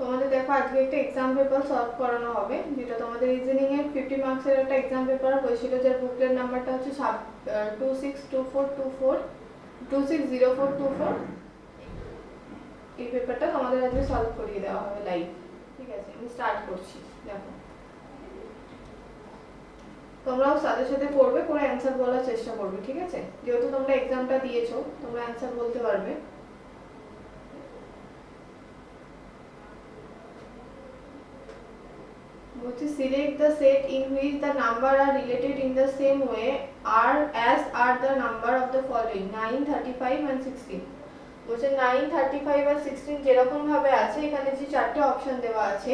তোমাদের দেখো আজকে একটা এক্সাম পেপার সলভ করানো হবে, যেটা তোমাদের রিজনিং এর 50 মার্কসের একটা এক্সাম পেপার হয়েছিল, যার বুকলেট নাম্বারটা হচ্ছে 262424 260424। এই পেপারটা তোমাদের আজকে সলভ করিয়ে দেওয়া হবে লাইভ। ঠিক আছে, আমি স্টার্ট করছি। দেখো, তোমরাও সাথে সাথে পড়বে, করে অ্যান্সার বলার চেষ্টা করবে। ঠিক আছে, যেহেতু তোমরা এক্সামটা দিয়েছো, তোমরা অ্যান্সার বলতে পারবে। Select the set in which the number are related in the same way are the number of the following 9, 35 and 16। বলছে 9, 35 আর 16 যেরকম ভাবে আছে, এখানে যে চারটে অপশন দেওয়া আছে,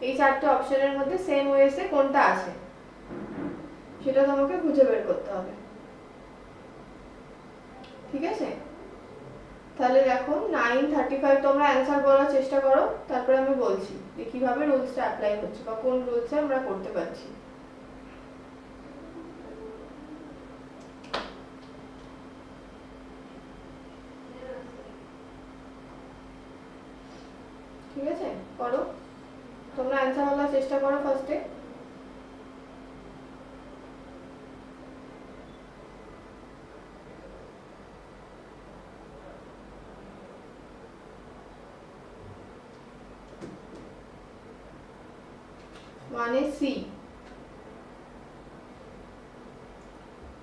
এই চারটে অপশনের মধ্যে সেম ওয়েসে কোনটা আছে সেটা তোমাকে খুঁজে বের করতে হবে। ঠিক আছে, তাহলে দেখো 9, 35 তোমরা অ্যান্সার বলার চেষ্টা করো, তারপরে আমি বলছি যে কিভাবে রুলসটা অ্যাপ্লাই হচ্ছে বা কোন রুলসে আমরা করতে পারছি। ঠিক আছে, করো, তোমরা অ্যান্সার বলার চেষ্টা করো ফার্স্টে।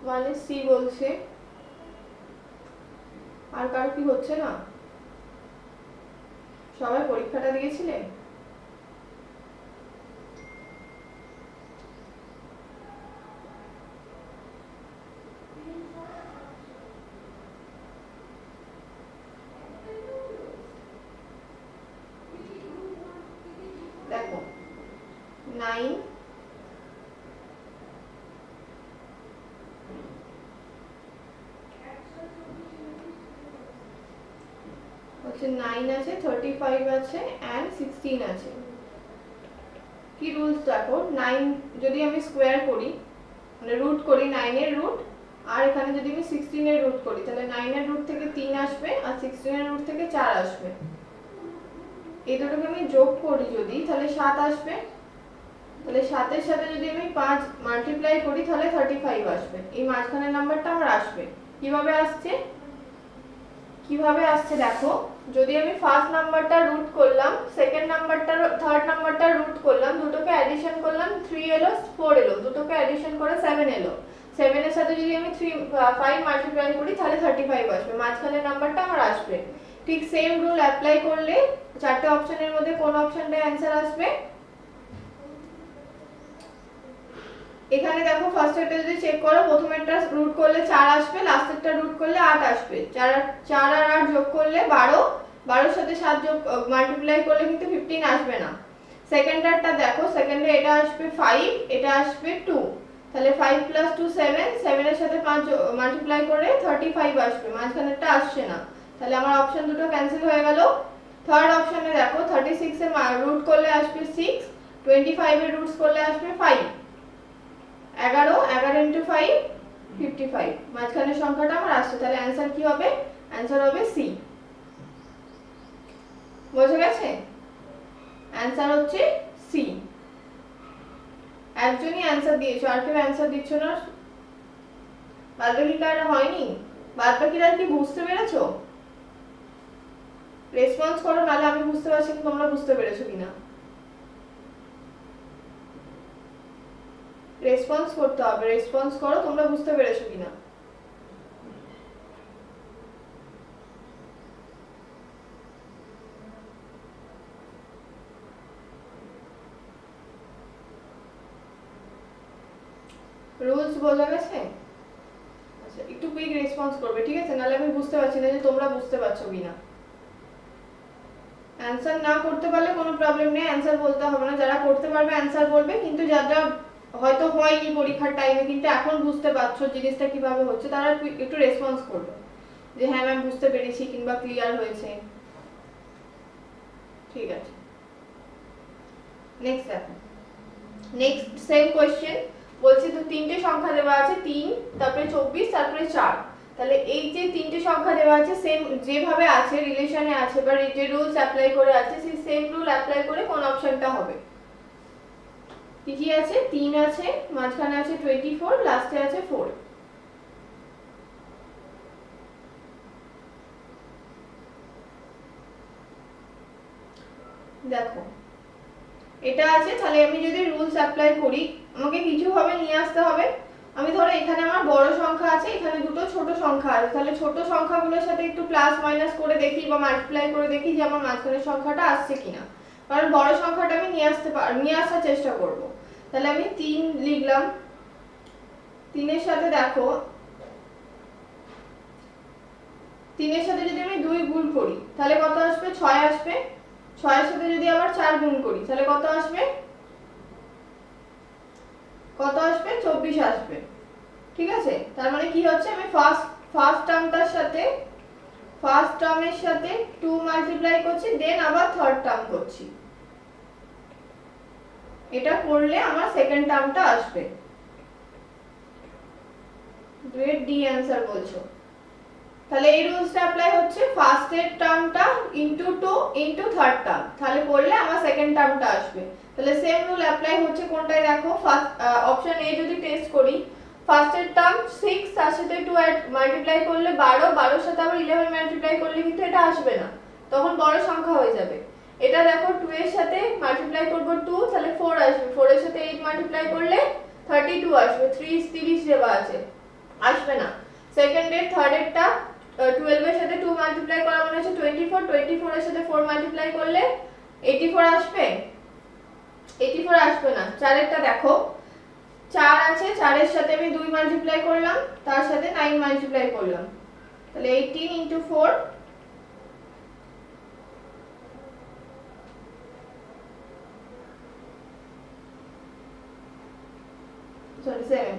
মানে সি বলছে, আর কার কি হচ্ছে না? সবাই পরীক্ষাটা দিয়েছিলে? দেখো 9, হচ্ছে 9 আছে, 35 আছে and 16 আছে। কি রুলস দেখো, 9 যদি আমি স্কোয়ার করি, মানে রুট করি 9 এর রুট, আর এখানে যদি আমি 16 এর রুট করি, তাহলে 9 এর রুট থেকে 3 আসবে আর 16 এর রুট থেকে 4 আসবে। এই দুটোকে আমি যোগ করি যদি, তাহলে 7 আসবে। তাহলে 7 এর সাথে যদি আমি 5 মাল্টিপ্লাই করি, তাহলে 35 আসবে। এই মাঝখানের নাম্বারটা আমার আসবে। কিভাবে আসছে দেখো, যদি আমি ফার্স্ট নাম্বারটা রুট করলাম, সেকেন্ড নাম্বারটা, থার্ড নাম্বারটা রুট করলাম, দুটোকে অ্যাডিশন করলাম, 3 এলো 4 এলো, দুটোকে অ্যাডিশন করে 7 এলো। 7 এর সাথে যদি আমি 5 মাল্টিপ্লাই করি, তাহলে 35 আসবে, মাঝখানের নাম্বারটা আমার আসবে। ঠিক সেম রুল অ্যাপ্লাই করলে চারটে অপশনের মধ্যে কোন অপশনটায় অ্যান্সার আসবে? এখানে দেখো ফার্স্টেরটা যদি চেক করো, প্রথমেরটা রুট করলে 4 আসবে, লাস্টেরটা রুট করলে 8 আসবে। 4 আর 8 যোগ করলে 12, 12 সাথে 7 যোগ মাল্টিপ্লাই করলে কিন্তু 15 আসবে না। সেকেন্ডারটা দেখো, সেকেন্ডে এটা আসবে 5, এটা আসবে 2, তাহলে 5 + 2 7, 7 এর সাথে 5 মাল্টিপ্লাই করে 35 আসবে, মাঝখানেরটা আসছে না, তাহলে আমার অপশন দুটো ক্যান্সেল হয়ে গেল। থার্ড অপশনে দেখো 36 এর রুট করলে আসবে 6, 25 এর রুটস করলে আসবে 5, 11 × 5 55, মাঝখানের সংখ্যাটা আমার আসছে, তাহলে অ্যানসার কি হবে? অ্যানসার হবে সি। বোঝা গেছে? অ্যানসার হচ্ছে সি। একজনই অ্যানসার দিয়েছো, আর কেউ অ্যানসার দিচ্ছ না? বাদবাকিরা হয়নি? বাদবাকিরা কি বুঝতে পেরেছো? রেসপন্স করো, নাহলে আমি বুঝতে পারছি না তোমরা বুঝতে পেরেছো কিনা। রেসপন্স করতে হবে, রেসপন্স করো তোমরা বুঝতে পেরেছো কিনা। রুলস বোঝা গেছে? আচ্ছা, একটু কুইক রেসপন্স করবে, ঠিক আছে? নাহলে আমি বুঝতে পারছি না যে তোমরা বুঝতে পারছো কিনা। অ্যানসার না করতে পারলে কোনো প্রবলেম নেই, অ্যানসার বলতে হবে না। যারা করতে পারবে অ্যানসার বলবে, কিন্তু যারা হয়তো হয়নি পরীক্ষার টাইমে কিন্তু এখন বুঝতে পারছো জিনিসটা কিভাবে হচ্ছে, তারা একটু রেসপন্স করবে যে হ্যাঁ ম্যাম বুঝতে পেরেছি কিংবা ক্লিয়ার হয়েছে। ঠিক আছে, নেক্সট দেখো। নেক্সট সেম কোশ্চেন বলছে, তো তিনটে সংখ্যা দেওয়া আছে, 3, তারপরে 24, তারপরে 4। তাহলে এই যে তিনটে সংখ্যা দেওয়া আছে সেম যেভাবে আছে রিলেশনে আছে বা যে রুলস অ্যাপ্লাই করে আছে সেই সেম রুল অ্যাপ্লাই করে কোন অপশনটা হবে? কি কি আছে? 3 আছে, মাঝখানে আছে 24, লাস্টে আছে 4। দেখো এটা আছে, তাহলে আমি যদি রুলস অ্যাপ্লাই করি আমাকে কিছু ভাবে নিয়ে আসতে হবে। আমি ধরো এখানে আমার বড় সংখ্যা আছে, এখানে দুটো ছোট সংখ্যা আছে, তাহলে ছোট সংখ্যাগুলোর সাথে একটু প্লাস মাইনাস করে দেখি বা মাল্টিপ্লাই করে দেখি যে আমার মাঝখানের সংখ্যাটা আসছে কিনা, কারণ বড় সংখ্যাটা আমি নিয়ে আসার চেষ্টা করব। তাহলে আমি 3 লিখলাম, 3 সাথে দেখো 3 সাথে যদি আমি 2 গুণ করি তাহলে কত আসবে? 6 আসবে। 6 সাথে যদি আবার 4 গুণ করি তাহলে কত আসবে? 24 আসবে। ঠিক আছে, তার মানে কি হচ্ছে, আমি ফার্স্ট টার্মের সাথে 2 মাল্টিপ্লাই করছি, দেন আবার থার্ড টার্ম করছি। এটা করলে আমার সেকেন্ড টার্মটা আসবে। গ্রেড ডি आंसर বলছো। তাহলে এই রুলসটা অ্যাপ্লাই হচ্ছে ফার্স্টের টার্মটা ইনটু 2 ইনটু থার্ড টার্ম, তাহলে করলে আমার সেকেন্ড টার্মটা আসবে। তাহলে সেম রুল অ্যাপ্লাই হচ্ছে কোনটায়? দেখো ফার্স্ট অপশন এ যদি টেস্ট করি, ফার্স্টের টার্ম 6, তার সাথে 2 অ্যাড মাল্টিপ্লাই করলে 12, 12 এর সাথে আবার 11 মাল্টিপ্লাই করলে কিন্তু এটা আসবে না, তখন বড় সংখ্যা হয়ে যাবে। এটা দেখো 2 এর সাথে মাল্টিপ্লাই করব 2, তাহলে 4 আসবে, 4 এর সাথে 8 মাল্টিপ্লাই করলে 32 আসবে, 30 দেওয়া আছে, আসবে না। সেকেন্ড এর থার্ড এরটা 12 এর সাথে 2 মাল্টিপ্লাই করা মানে হচ্ছে 24, 24 এর সাথে 4 মাল্টিপ্লাই করলে 84 আসবে, 84 আসবে না। 4 এরটা দেখো 4 আছে, 4 এর সাথে আমি 2 মাল্টিপ্লাই করলাম, তার সাথে 9 মাল্টিপ্লাই করলাম, তাহলে 18 ইনটু 4 সরি 7,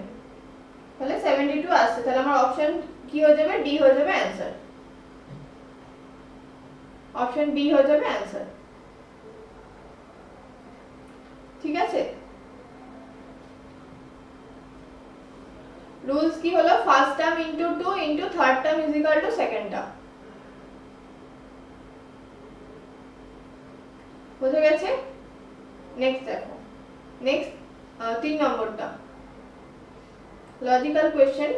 তাহলে 72 আসছে। তাহলে আমার অপশন কি হয়ে যাবে? ডি হয়ে যাবে आंसर। অপশন বি হয়ে যাবে आंसर। ঠিক আছে, রুলস কি হলো? First term into 2 into third term is equal to second term. বুঝে গেছে? নেক্সট দেখো, নেক্সট 3 নম্বরটা লজিক্যাল কোশ্চেন।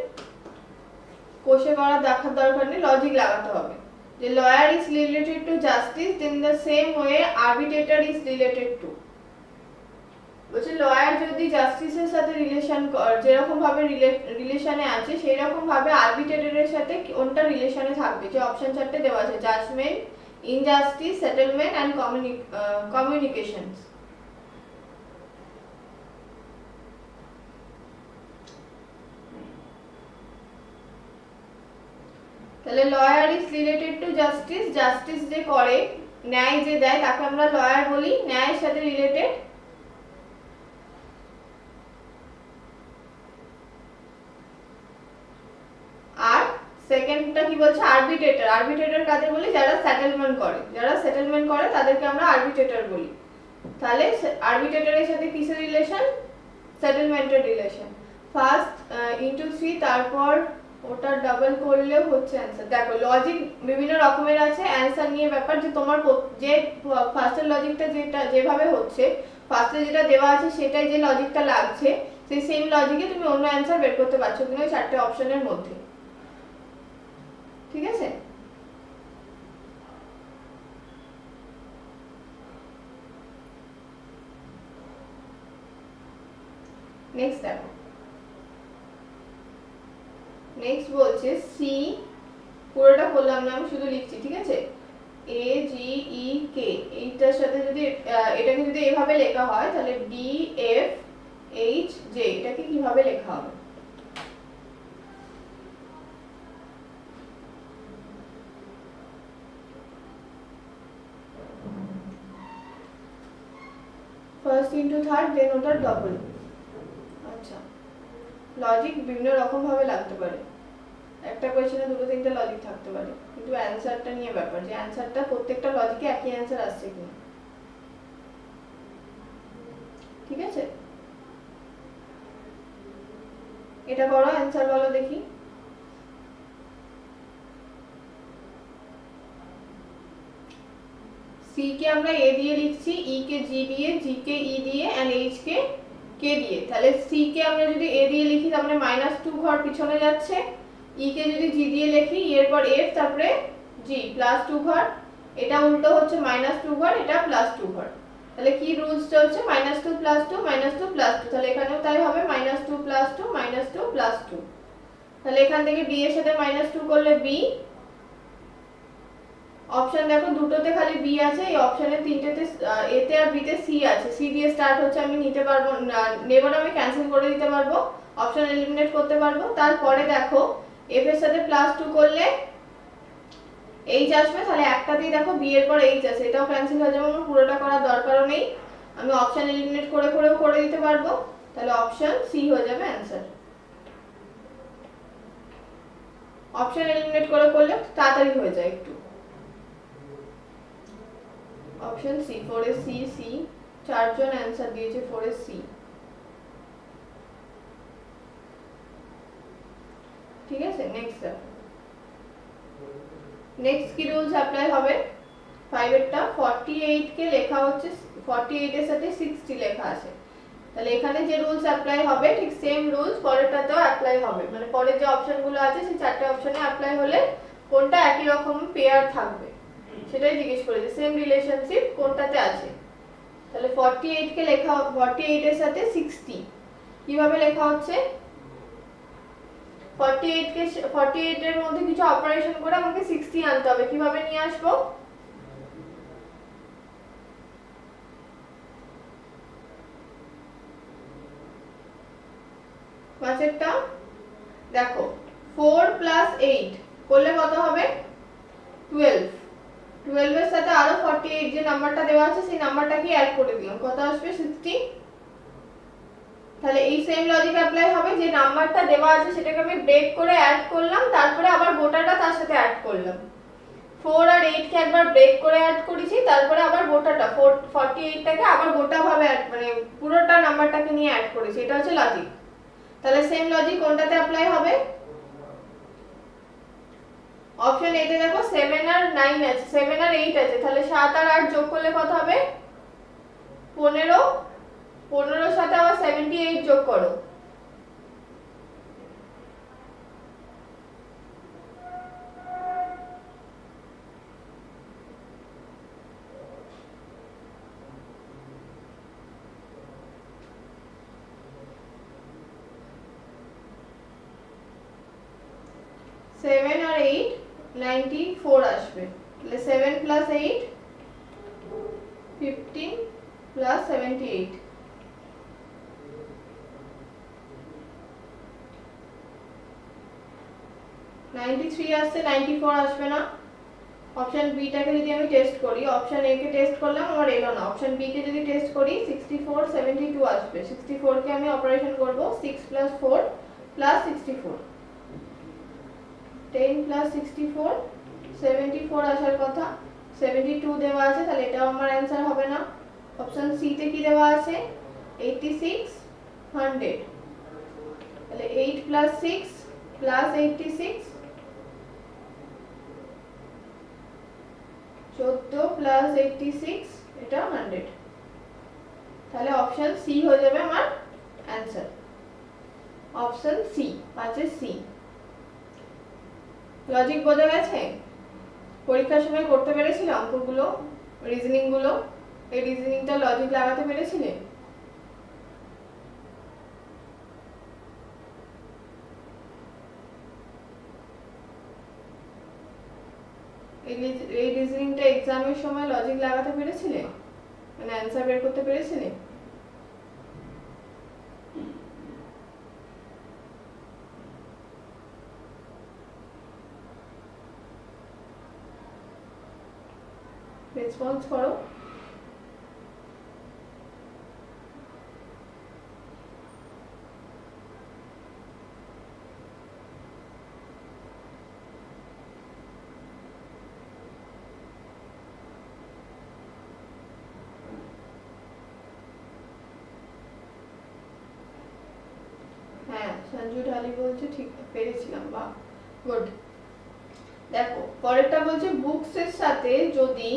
কোশ্চেন করা দেখার দরকার নেই, লজিক লাগাতে হবে। যে lawyer is related to justice in the same way arbitrator is related to. বলছে লয়ার যদি জাস্টিসের সাথে যেরকম ভাবে রিলেশনে আছে সেই রকম ভাবে আরবিট্রেটরের সাথে কোনটা রিলেশনে থাকবে? যে অপশন চারটে দেওয়া আছে, judgement, injustice, settlement and communications. তাহলে lawyer is related to justice, justice যে করে, ন্যায় যে দেয় তাকে আমরা লয়ার বলি, ন্যায়ের সাথে রিলেটেড। আর সেকেন্ডটা কি বলছে? আরবিট্রেটর। আরবিট্রেটর কাদের বলি? যারা সেটেলমেন্ট করে তাদেরকে আমরা আরবিট্রেটর বলি। তাহলে আরবিট্রেটরের সাথে কিসের রিলেশন? সেটেলমেন্টের রিলেশন। ফার্স্ট ইনটু 3, তারপর ওটা ডাবল করলেও হচ্ছে आंसर। দেখো লজিক বিভিন্ন রকমের আছে, आंसर নিয়ে ব্যাপার যে তোমার যে ফার্স্টের লজিকটা যেভাবে হচ্ছে, ফার্স্টে যেটা দেওয়া আছে সেটাই যে লজিকটা লাগছে, সেই সেম লজিকে তুমি অন্য आंसर বের করতে পারছো কিনা ওই চারটে অপশনের মধ্যে। ঠিক আছে, নেক্সট দেখো, নেক্সট বলছে সি, পুরোটা বললাম না, আমি শুধু লিখছি। ঠিক আছে, এ জি ই কে, এইটার সাথে যদি এটাকে যদি এভাবে লেখা হয় তাহলে ডি এফ এইচ জে, এটাকে কিভাবে লেখা হবে? ফার্স্ট ইনটু থার্ড, দেন ওটার ডবল। আচ্ছা, লজিক বিভিন্ন রকম ভাবে লাগতে পারে, একটা কোয়েশ্চেনে দুটো তিনটে লজিক থাকতে পারে, কিন্তু অ্যানসারটা নিয়ে ব্যাপার যে অ্যানসারটা প্রত্যেকটা লজিকে একই অ্যানসার আসছে কিনা। ঠিক আছে, এটা করো, অ্যানসার বলো দেখি। সি কে আমরা এ দিয়ে লিখছি, ই কে জি দিয়ে, জি কে ই দিয়ে এন্ড এইচ কে কে দিয়ে। তাহলে সি কে আমরা যদি এ দিয়ে লিখি তাহলে -2 ঘর পিছনে যাচ্ছে, ই কে যদি জি দিয়ে লিখি ই এর পর এফ তারপরে জি +2 ঘর, এটা উল্টো হচ্ছে -2 ঘর, এটা +2 ঘর। তাহলে কি রুলস চলছে? -2 + 2 -2 + 2। তাহলে এখানেও তাই হবে -2 + 2 -2 + 2। তাহলে এখান থেকে বি এর সাথে -2 করলে বি। অপশন দেখো দুটোতে খালি বি আছে, এই অপশনে তিনটেতে এতে আর বিতে সি আছে। সি দিয়ে স্টার্ট হচ্ছে, আমি নিতে পারবো নেব না, আমি ক্যান্সেল করে দিতে পারবো, অপশন এলিমিনেট করতে পারবো। তারপরে দেখো এফ এর সাথে +2 করলে এইচ আসবে, তাহলে একটাতেই দেখো বি এর পর এইচ আছে, এটাও ক্যান্সেল হয়ে যাবে, আমার পুরোটা করার দরকারও নেই, আমি অপশন এলিমিনেট করে করেও করে দিতে পারবো। তাহলে অপশন সি হয়ে যাবে অ্যানসার। অপশন এলিমিনেট করে করলে তাড়াতাড়ি হয়ে যায় একটু। অপশন সি, 4 এর সি, সি চারজন অ্যানসার দিয়েছে 4 এর সি। ঠিক আছে, নেক্সট নেক্সট কি রুলস অ্যাপ্লাই হবে? 5 এরটা 48 কে লেখা হচ্ছে 48 এর সাথে 60 লেখা আছে, তাহলে এখানে যে রুলস অ্যাপ্লাই হবে ঠিক সেম রুলস পরেরটাতেও অ্যাপ্লাই হবে, মানে পরের যে অপশনগুলো আছে সেই চারটে অপশনে অ্যাপ্লাই হলে কোনটা একই রকম পেয়ার থাকবে সেটাই জিজ্ঞেস করেছে, সেম রিলেশনশিপ কোনটাতে আছে। তাহলে 48 কে লেখা 48 এর সাথে 60 কিভাবে লেখা হচ্ছে? 48 কে 48 এর মধ্যে কিছু অপারেশন করে আমাকে 60 আনতে হবে, কিভাবে নিয়ে আসবো? পাঁচেরটা দেখো 4 + 8 করলে কত হবে? 12। 12 এর সাথে আরো 48 যে নাম্বারটা দেওয়া আছে সেই নাম্বারটাকে অ্যাড করে দিলাম, কত আসবে? 60। তাহলে এই সেম লজিক অ্যাপ্লাই হবে, যে নাম্বারটা দেওয়া আছে সেটাকে আমি ব্রেক করে অ্যাড করলাম, তারপরে আবার গোটাটা তার সাথে অ্যাড করলাম। 4 আর 8 কে একবার ব্রেক করে অ্যাড করেছি, তারপরে আবার গোটাটা 48 টাকে আবার গোটা ভাবে মানে পুরোটা নাম্বারটাকে নিয়ে অ্যাড করেছি, এটা হচ্ছে লজিক। তাহলে সেম লজিক কোনটাতে অ্যাপ্লাই হবে? অপশন এ তে দেখো 7 আর 9 আছে, 7 আর 8 আছে, তাহলে 7 আর 8 যোগ করলে কত হবে? 15। 15 এর সাথে আবার 78 যোগ করো, সেভেন আর 8 94 আসবে। তাহলে 7 + 8 15 + 78 93 আসছে, 94 আসবে না। অপশন বি টাকে যদি আমি টেস্ট করি, অপশন এ কে টেস্ট করলাম আমার এলো না, অপশন বি কে যদি টেস্ট করি 64 72 আসবে। 64 কে আমি অপারেশন করব 6 + 4 + 64, 10 + 64 74 আসার কথা, 72 দেওয়া আছে, তাহলে এটাও আমার অ্যানসার হবে না। অপশন সি তে কি দেওয়া আছে? 86 100, তাহলে 8 + 6 + 86 14 + 86 এটা 100, তাহলে অপশন সি হয়ে যাবে আমার অ্যানসার। অপশন সি, 5 এর সি। লজিক বোঝা গেছে? পরীক্ষার সময় করতে পেরেছিলে অঙ্কগুলো, রিজনিং গুলো? এই রিজনিংটা লজিক লাগাতে পেরেছিলে? এই রিজনিংটা এক্সামের সময় লজিক লাগাতে পেরেছিলে, মানে অ্যানসার বের করতে পেরেছিলে? রেসপন্স করো। হ্যাঁ, সঞ্জু ঢালি বলছে ঠিক পেরেছিলাম, বাহ গুড। দেখো পরেরটা বলছে বুকস এর সাথে যদি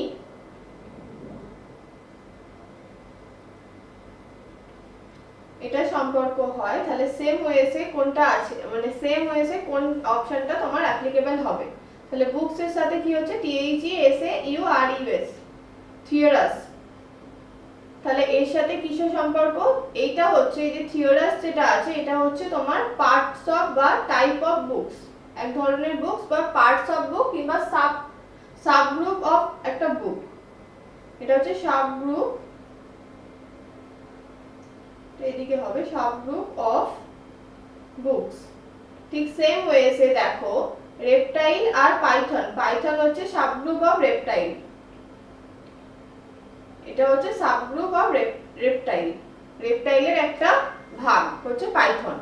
সম্পর্ক হয় তাহলে সেম ওয়েসে কোনটা আছে, মানে সেম ওয়েসে কোন অপশনটা তোমার অ্যাপ্লিকেবল হবে। তাহলে বুকস এর সাথে কি হচ্ছে THESAURUS, থিওরাস। তাহলে এর সাথে কিসের সম্পর্ক? এইটা হচ্ছে এই যে থিওরাস যেটা আছে এটা হচ্ছে তোমার পার্টস অফ বা টাইপ অফ বুকস, এক ধরনের বুকস বা পার্টস অফ বুক কিংবা সাবগ্রুপ অফ একটা বুক, এটা হচ্ছে সাবগ্রুপ, এদিকে হবে সাবগ্রুপ অফ বুকস। ঠিক সেম ওয়েসে দেখো রেপটাইল আর পাইথন, পাইথন হচ্ছে সাবগ্রুপ অফ রেপটাইল, এটা হচ্ছে সাবগ্রুপ অফ রেপটাইল, রেপটাইলের একটা ভাগ হচ্ছে পাইথন।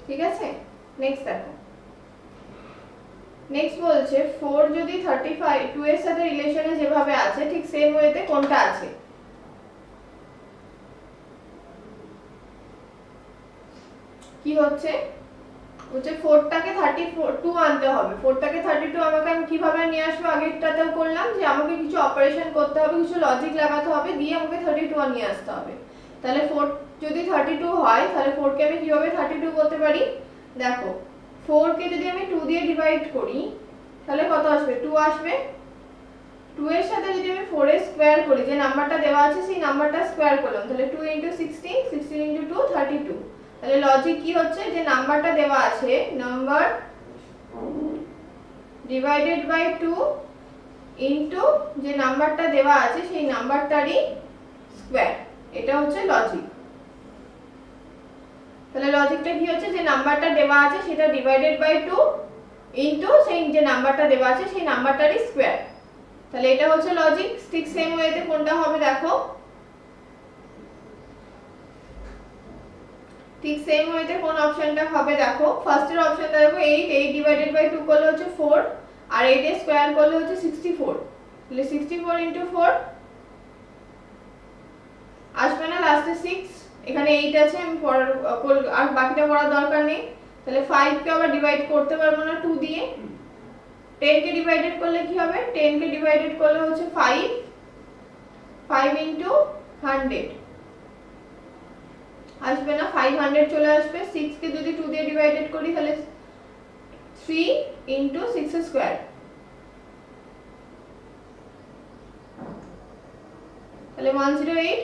ঠিক আছে, নেক্সট দেখো। নেক্সট বলছে 4 যদি 35 2 এর সাথে রিলেশনে যেভাবে আছে ঠিক সেম ওয়েতে কোনটা আছে? কি হচ্ছে 4টাকে 32 আনতে হবে, 4টাকে 32 আমাকে আমি কিভাবে নিয়ে আসবো? আগেরটাতেও করলাম যে আমাকে কিছু অপারেশন করতে হবে, কিছু লজিক লাগাতে হবে, দিয়ে আমাকে 32 নিয়ে আসতে হবে। তাহলে 4 যদি 32 হয় তাহলে 4 কে আমি কিভাবে 32 করতে পারি? দেখো 4 কে যদি আমি 2 দিয়ে ডিভাইড করি তাহলে কত আসবে? 2 আসবে। 2 এর সাথে যদি আমি 4 এর স্কয়ার করি, যে নাম্বারটা দেওয়া আছে সেই নাম্বারটা স্কয়ার করলাম, তাহলে 2 16 16 2 32। তাহলে লজিক কি হচ্ছে? যে নাম্বারটা দেওয়া আছে নাম্বার ডিভাইডেড বাই 2 ইনটু যে নাম্বারটা দেওয়া আছে সেই নাম্বারটারই স্কয়ার, এটা হচ্ছে লজিক। তাহলে লজিকটা কি হচ্ছে? যে নাম্বারটা দেওয়া আছে সেটা ডিভাইডেড বাই 2 ইনটু সেই যে নাম্বারটা দেওয়া আছে সেই নাম্বারটারই স্কয়ার। তাহলে এটা হচ্ছে লজিক। ঠিক সেম ওয়েতে কোনটা হবে দেখো, ঠিক সেম ওয়েতে কোন অপশনটা হবে দেখো। ফার্স্টের অপশনটা দেখো 8 8 ডিভাইডেড বাই 2 করলে হচ্ছে 4 আর 8 এর স্কয়ার করলে হচ্ছে 64। তাহলে 64 ইনটু 4 আসবে না, লাস্টে 6, এখানে 8 আছে, আমি আর বাকিটা করার দরকার নেই। তাহলে 5 কে আবার ডিভাইড করতে পারবো না 2 দিয়ে। 10 কে ডিভাইডেড করলে কি হবে? 10 কে ডিভাইডেড করলে হচ্ছে 5 5 ইনটু 100 আসবে না, 500 চলে আসবে। 6 কে যদি 2 দিয়ে ডিভাইডেড করি তাহলে 3 ইনটু 6 স্কয়ার, তাহলে 108।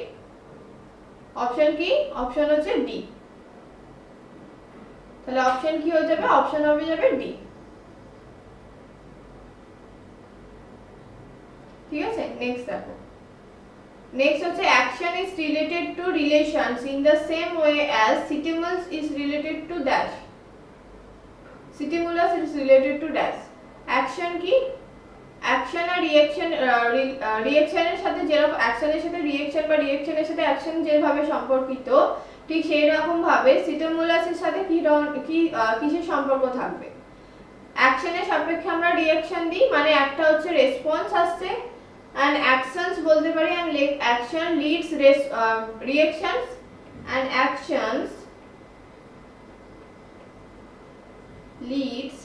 অপশন কি? অপশন হচ্ছে ডি। তাহলে অপশন কি হয়ে যাবে? অপশন হবে যাবে ডি। ঠিক আছে, নেক্সট দেখো। নেক্সট হচ্ছে action is related two relations in the same way as stimulus is related to dash, stimulus is related to dash. Action কি? অ্যাকশন আর রিঅ্যাকশন, রিঅ্যাকশনের সাথে যেরকম অ্যাকশনের সাথে রিঅ্যাকশন বা রিঅ্যাকশনের সাথে অ্যাকশন যেভাবে সম্পর্কিত, ঠিক সেই রকম ভাবে স্টিমুলাসের সাথে কিসের সম্পর্ক থাকবে? অ্যাকশনের সাপেক্ষে আমরা রিঅ্যাকশন দিই, মানে একটা হচ্ছে রেসপন্স আসছে, and actions বলতে পারি আমি action leads reactions and actions leads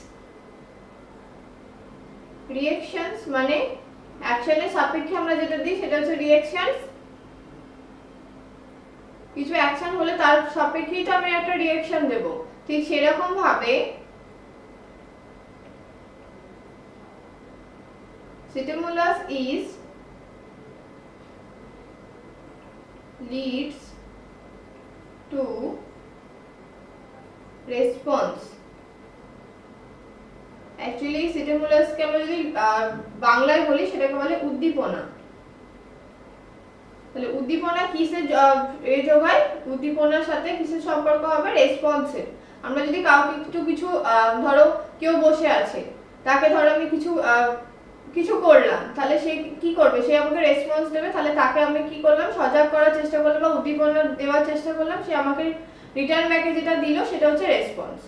reactions, মানে অ্যাকশনের সাপেক্ষে আমরা যেটা দিই সেটা হচ্ছে রিঅ্যাকশনস। কিছু অ্যাকশন হলে তার সাপেক্ষেই তো আমি একটা রিঅ্যাকশন দেব। ঠিক সেরকম ভাবে stimulus is leads to response। Actually স্টিমুলাসকে আমরা যদি বাংলায় বলি সেটাকে বলে উদ্দীপনা। তাহলে উদ্দীপনা কিসের যোগায়? উদ্দীপনার সাথে কিসের সম্পর্ক হবে? রেসপন্সের। আমরা যদি কাউকে কিছু ধরো কেউ বসে আছে, তাকে ধরো আমি কিছু করলাম, তাহলে সে কি করবে? সে আমাকে রেসপন্স দেবে। তাহলে তাকে আমি কি করলাম? সজাগ করার চেষ্টা করলাম বা উদ্দীপনা দেওয়ার চেষ্টা করলাম, সে আমাকে রিটার্ন ব্যাকে যেটা দিল সেটা হচ্ছে রেসপন্স।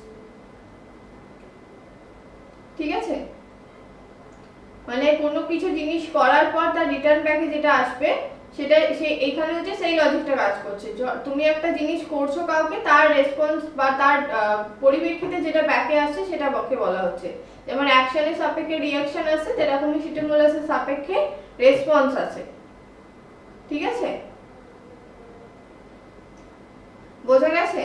ঠিক আছে, মানে কোনো কিছু জিনিস করার পর তার রিটার্ন ব্যাকে যেটা আসবে সেটা এখানে হচ্ছে সেই লজিকটা কাজ করছে। তুমি একটা জিনিস করছো কাউকে, তার রেসপন্স বা তার পরিপ্রেক্ষিতে যেটা ব্যাকে আসছে সেটা বকে বলা হচ্ছে। যেমন অ্যাকশনের সাপেক্ষে রিঅ্যাকশন আছে, যেরকমই স্টিমুলাসের সাপেক্ষে রেসপন্স আছে। ঠিক আছে, বোঝা গেছে?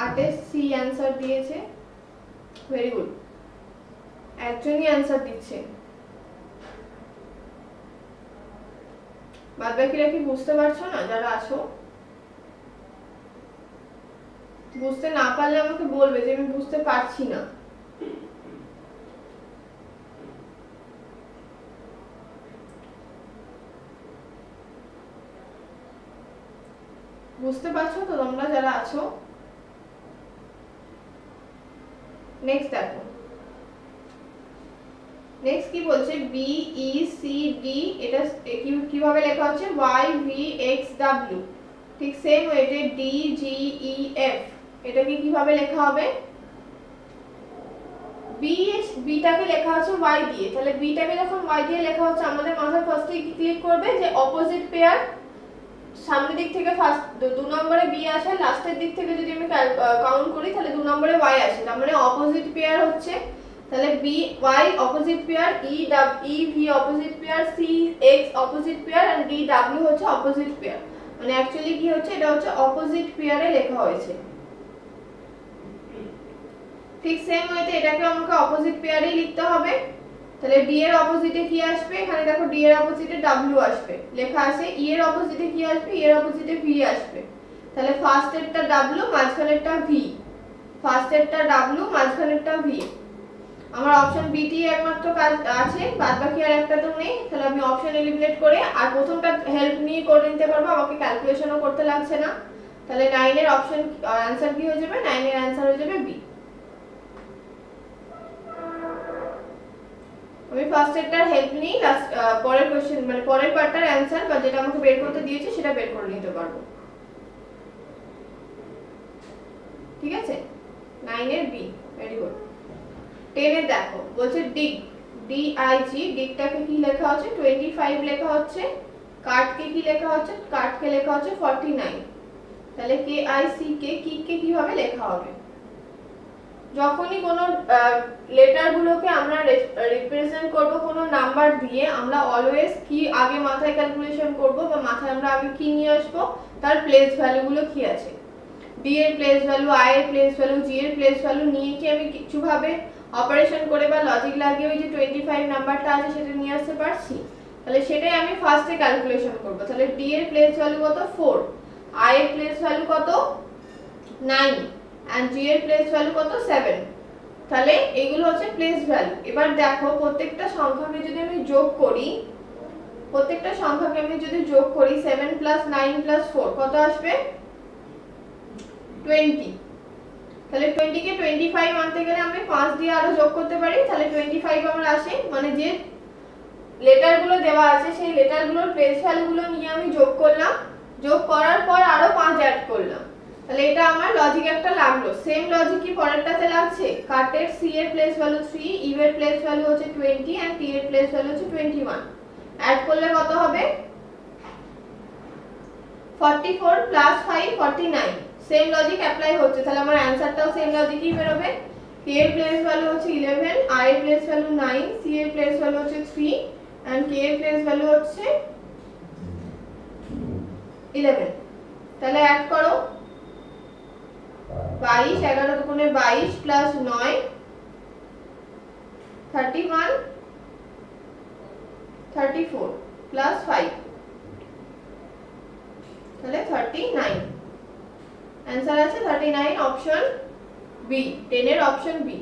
আটে সি অ্যান্সার দিয়েছে, ভেরি গুড, একজনই অ্যান্সার দিচ্ছে। বাদ বাকিরা কি বুঝতে পারছো না যারা আছো? বুঝতে না পারলে আমাকে বলবে যে আমি বুঝতে পারছি না। বুঝতে পারছো তো তোমরা যারা আছো? নেক্সট দেখো, নেক্সট কি বলছে, বি ই সি ডি, এটা কিভাবে লেখা হচ্ছে, ওয়াই ভি এক্স ডাব্লিউ। ঠিক সেম ওয়েতে ডি জি ই এফ, এটাকে কিভাবে লেখা হবে? বিটাকে লেখা হচ্ছে ওয়াই দিয়ে, তাহলে বিটাকে যখন ওয়াই দিয়ে লেখা হচ্ছে আমাদের মাথায় ফার্স্টে কি ক্লিক করবে, যে অপোজিট পেয়ার। সামনের দিক থেকে ফার্স্ট 2 নম্বরে বি আসে, লাস্টের দিক থেকে যদি আমি কাউন্ট করি তাহলে 2 নম্বরে ওয়াই আসে, তার মানে অপোজিট পেয়ার হচ্ছে। তাহলে B Y opposite pair, E V opposite pair, C X opposite pair and D W হচ্ছে অপোজিট পেয়ার। মানে অ্যাকচুয়ালি কি হচ্ছে, এটা হচ্ছে অপোজিট পেয়ারে লেখা হয়েছে। ঠিক সেম ওয়েতে এটাকে আমাকে অপোজিট পেয়ারেই লিখতে হবে। তাহলে ডি এর অপোজিটে কি আসবে, এখানে দেখো ডি এর অপোজিটে ডাব্লিউ আসবে, লেখা আছে ই এর অপোজিটে কি আসবে, ই এর অপোজিটে ভি আসবে। তাহলে ফার্স্ট এরটা ডাব্লিউ, মাঝখানেরটা ভি, ফার্স্ট এরটা ডাব্লিউ, মাঝখানেরটা ভি। আমার অপশন বি টি একমাত্র কাজ আছে, বাদ বাকি আর একটা তো নেই। তাহলে আমি অপশন এলিমিনেট করে আর প্রথমটা হেল্প নিয়ে করে নিতে পারবো, আমাকে ক্যালকুলেশনও করতে লাগছে না। তাহলে 9 এর অপশন आंसर কি হয়ে যাবে, 9 এর आंसर হয়ে যাবে বি। আমি ফার্স্ট এরটার হেল্প নিই, লাস্ট পরের কোশ্চেন মানে পরের পার্টটার आंसर বা যেটা আমাকে বের করতে দিয়েছে সেটা বের করে নিতে পারবো। ঠিক আছে, 9 এর বি, ভেরি গুড। 10 এর দেখো বলছে ডিগ, ডি আই জি, ডিগটাকে কি লেখা হচ্ছে, 25 লেখা হচ্ছে। কাটকে কি লেখা হচ্ছে, কাটকে লেখা হচ্ছে 49। তাহলে কে আই সি কে, কিককে কিভাবে লেখা হবে? যখনই কোনো লেটার গুলোকে আমরা রিপ্রেজেন্ট করব কোনো নাম্বার দিয়ে, আমরা অলওয়েজ কি আগে মাথায় ক্যালকুলেশন করব বা মাথায় আমরা আগে কি নিয়ে আসবো, তার প্লেস ভ্যালু গুলো কি আছে। ডি এর প্লেস ভ্যালু, আই এর প্লেস ভ্যালু, জি এর প্লেস ভ্যালু নিয়ে কি আমি কিছু ভাবে অপারেশন করে বা লজিক লাগিয়ে ওই যে 25 নাম্বারটা আছে সেটা নিয়ে আসতে পারছি? তাহলে সেটাই আমি ফার্স্টে ক্যালকুলেশন করব। তাহলে ডি এর প্লেস ভ্যালু কত, 4, আই এর প্লেস ভ্যালু কত, 9 and g এর প্লেস ভ্যালু কত, 7। তাহলে এগুলো হচ্ছে প্লেস ভ্যালু। এবার দেখো প্রত্যেকটা সংখ্যাকে যদি আমি যোগ করি, প্রত্যেকটা সংখ্যাকে আমি যদি যোগ করি 7 + 9 + 4 কত আসবে, 20। তাহলে 20 কে 25 আনতে গেলে আমি 5 দিয়ে আরো যোগ করতে পারি, তাহলে 25 আমার আসে। মানে যে লেটারগুলো দেওয়া আছে সেই লেটারগুলোর প্লেস ভ্যালুগুলো নিয়ে আমি যোগ করলাম, যোগ করার পর আরো 5 অ্যাড করলাম। তাহলে এটা আমার লজিক একটা লাগলো। সেম লজিক কি পরেরটাতে লাগছে, কাটের সি এর প্লেস ভ্যালু 3, ই এর প্লেস ভ্যালু হচ্ছে 20 এন্ড টি এর প্লেস ভ্যালু হচ্ছে 21। অ্যাড করলে কত হবে, 44 + 5 49। সেম লজিক অ্যাপ্লাই হচ্ছে, তাহলে আমার অ্যানসারটাও সেম লজিকই বের হবে। কে এর প্লেস ভ্যালু হচ্ছে 11, আই এর প্লেস ভ্যালু 9, সি এর প্লেস ভ্যালু হচ্ছে 3 এন্ড কে এর প্লেস ভ্যালু হচ্ছে 11। তাহলে অ্যাড করো 22, 11 দুগুণে 22 প্লাস 9 31, 34 প্লাস 5 তাহলে 39। आंसर আছে 39, অপশন বি, 10 এর option B.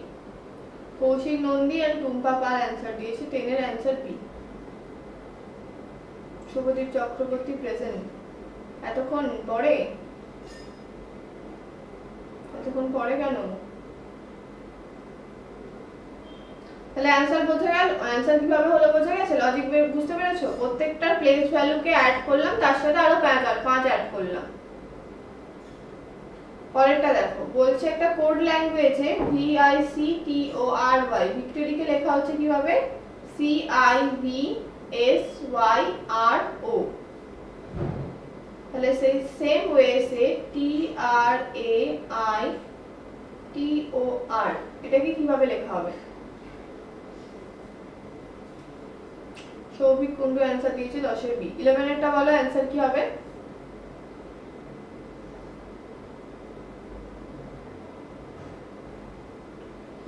Kaushik Nandi and Tumpa Pal answer দিয়েছে, 10 এর answer B. Shubhadeep Chakraborty present. এতক্ষণ পরে, এতক্ষণ পরে কেন? তাহলে आंसर বোঝা গেল, आंसर কিভাবে হলো বোঝা গেছে, লজিক বুঝতে পেরেছো? প্রত্যেকটা প্লেস ভ্যালুকে অ্যাড করলাম, তার সাথে আরো 5 অ্যাড করলাম। পরেরটা দেখো, বলছে একটা কোড ল্যাঙ্গুয়েজে VICTORY, ভিক্টোরিকে লেখা হচ্ছে কিভাবে? CIVSYRO। তাহলে সেই সেম ওয়েসে TRAITOR, এটাকে কিভাবে লেখা হবে? সৌভিক কুন্ডু অ্যান্সার দিয়েছে 10 এর বি। 11 এরটা বলো অ্যান্সার কি হবে?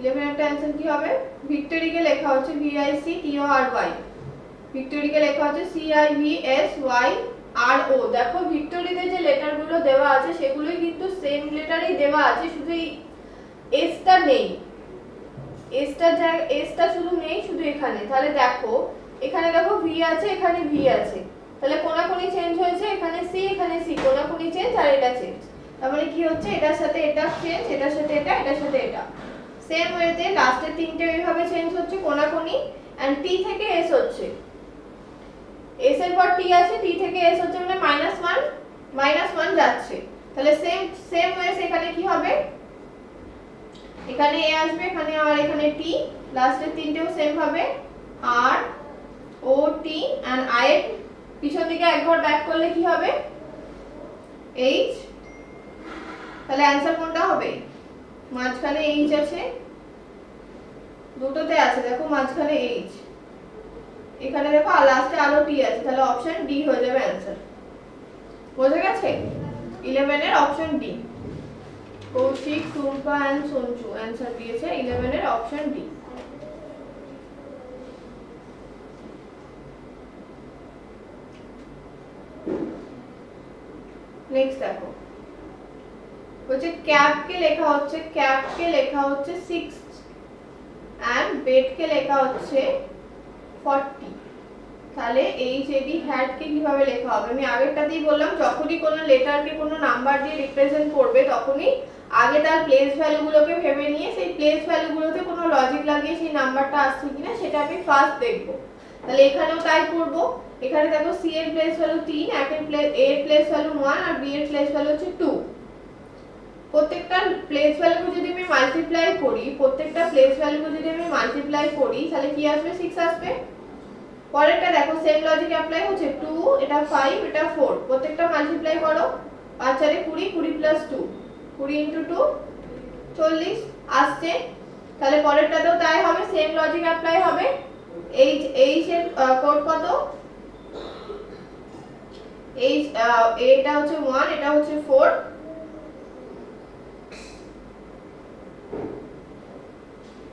ইলেভেনের অ্যান্সার কি হবে? ভিক্টোরিকে লেখা হচ্ছে VICTORY, ভিক্টোরিকে লেখা হচ্ছে CIVSYRO। দেখো ভিক্টোরিতে যে লেটারগুলো দেওয়া আছে সেগুলোই কিন্তু সেম লেটারই দেওয়া আছে, শুধু এই এসটা নেই, এসটা শুধু নেই শুধু এখানে। তাহলে দেখো এখানে দেখো ভি আছে, এখানে ভি আছে, তাহলে কোনাকুনি চেঞ্জ হয়েছে, এখানে সি এখানে সি, কোনাকুনি চেঞ্জ আর এটা চেঞ্জ। তার মানে কি হচ্ছে, এটার সাথে এটা চেঞ্জ, এটার সাথে এটা, এটার সাথে এটা। সেম ওয়েতে লাস্টের তিনটে এইভাবে চেঞ্জ হচ্ছে কোনাকুনি, এন্ড টি থেকে এস হচ্ছে, এস এর পর টি আছে, টি থেকে এস হচ্ছে মানে -1 যাচ্ছে। তাহলে সেম ওয়েস এখানে কি হবে, এখানে এ আসবে, এখানে আর এখানে টি, লাস্টের তিনটেও সেম হবে আর ও টি, এন্ড আই এর পিছন দিকে একবার ব্যাক করলে কি হবে, এইচ। তাহলে অ্যানসার কোনটা হবে? মাঝখানে এইচ আছে, দুটোতে আছে দেখো মাঝখানে এইচ, এখানে দেখো আর লাস্টে আরো টি আছে, তাহলে অপশন ডি হয়ে যাবে অ্যানসার। বোঝা গেছে? 11 এর option D. Kaushik, Tumpa and Sanju answer দিয়েছে 11 এর অপশন ডি। নেক্সট দেখো, বলছে ক্যাপকে লেখা হচ্ছে 6 এন্ড বেডকে লেখা হচ্ছে 40। তাহলে HAD হ্যাড কে কিভাবে লেখা হবে? আমি আগেরটাতেই বললাম, যখনই কোনো লেটারকে কোনো নাম্বার দিয়ে রিপ্রেজেন্ট করবে তখনই আগে তার প্লেস ভ্যালুগুলোকে ভেবে নিয়ে সেই প্লেস ভ্যালুগুলোতে কোনো লজিক লাগিয়ে সেই নাম্বারটা আসছে কিনা সেটা আমি ফার্স্ট দেখব। তাহলে এখানেও তাই করব। এখানে দেখো সি এর প্লেস ভ্যালু 3, এ এর প্লেস ভ্যালু 1 আর বি এর প্লেস ভ্যালু হচ্ছে 2। প্রত্যেকটা প্লেস ভ্যালুকে যদি আমি মাল্টিপ্লাই করি তাহলে কি আসবে? 6 আসবে। পরেরটা দেখো সেম লজিক অ্যাপ্লাই হচ্ছে, 2 এটা 5 এটা 4, প্রত্যেকটা মাল্টিপ্লাই করো, 5 আর 20, 20 প্লাস 2, 20 ইনটু 2 40 আসছে। তাহলে পরেরটাতেও তাই হবে, সেম লজিক অ্যাপ্লাই হবে। এইচ এর কোড কত? এইচ এটা হচ্ছে 1, এটা হচ্ছে 4,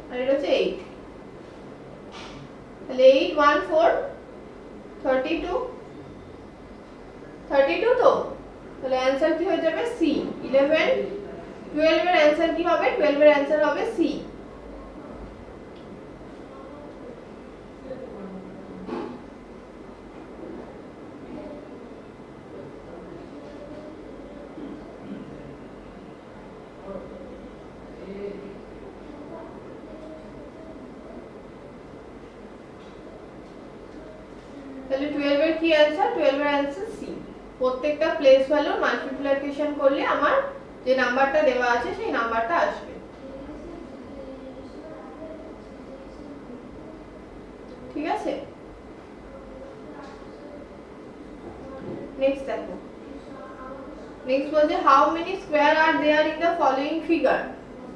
আর এটা হচ্ছে 8। তাহলে 8 1 4 32 তো। তাহলে অ্যানসার কি হয়ে যাবে? সি। 11 12 এর অ্যানসার কি হবে? 12 এর অ্যানসার হবে সি। তাহলে 12 এর কি অ্যানসার? 12 এর অ্যানসার সি। প্রত্যেকটা প্লেস ভ্যালু মাল্টিপ্লিকেশন করলে আমার যে নাম্বারটা দেওয়া আছে সেই নাম্বারটা আসবে। ঠিক আছে? নেক্সট দেখো, নেক্সট বলছে how many square are there in the following figure.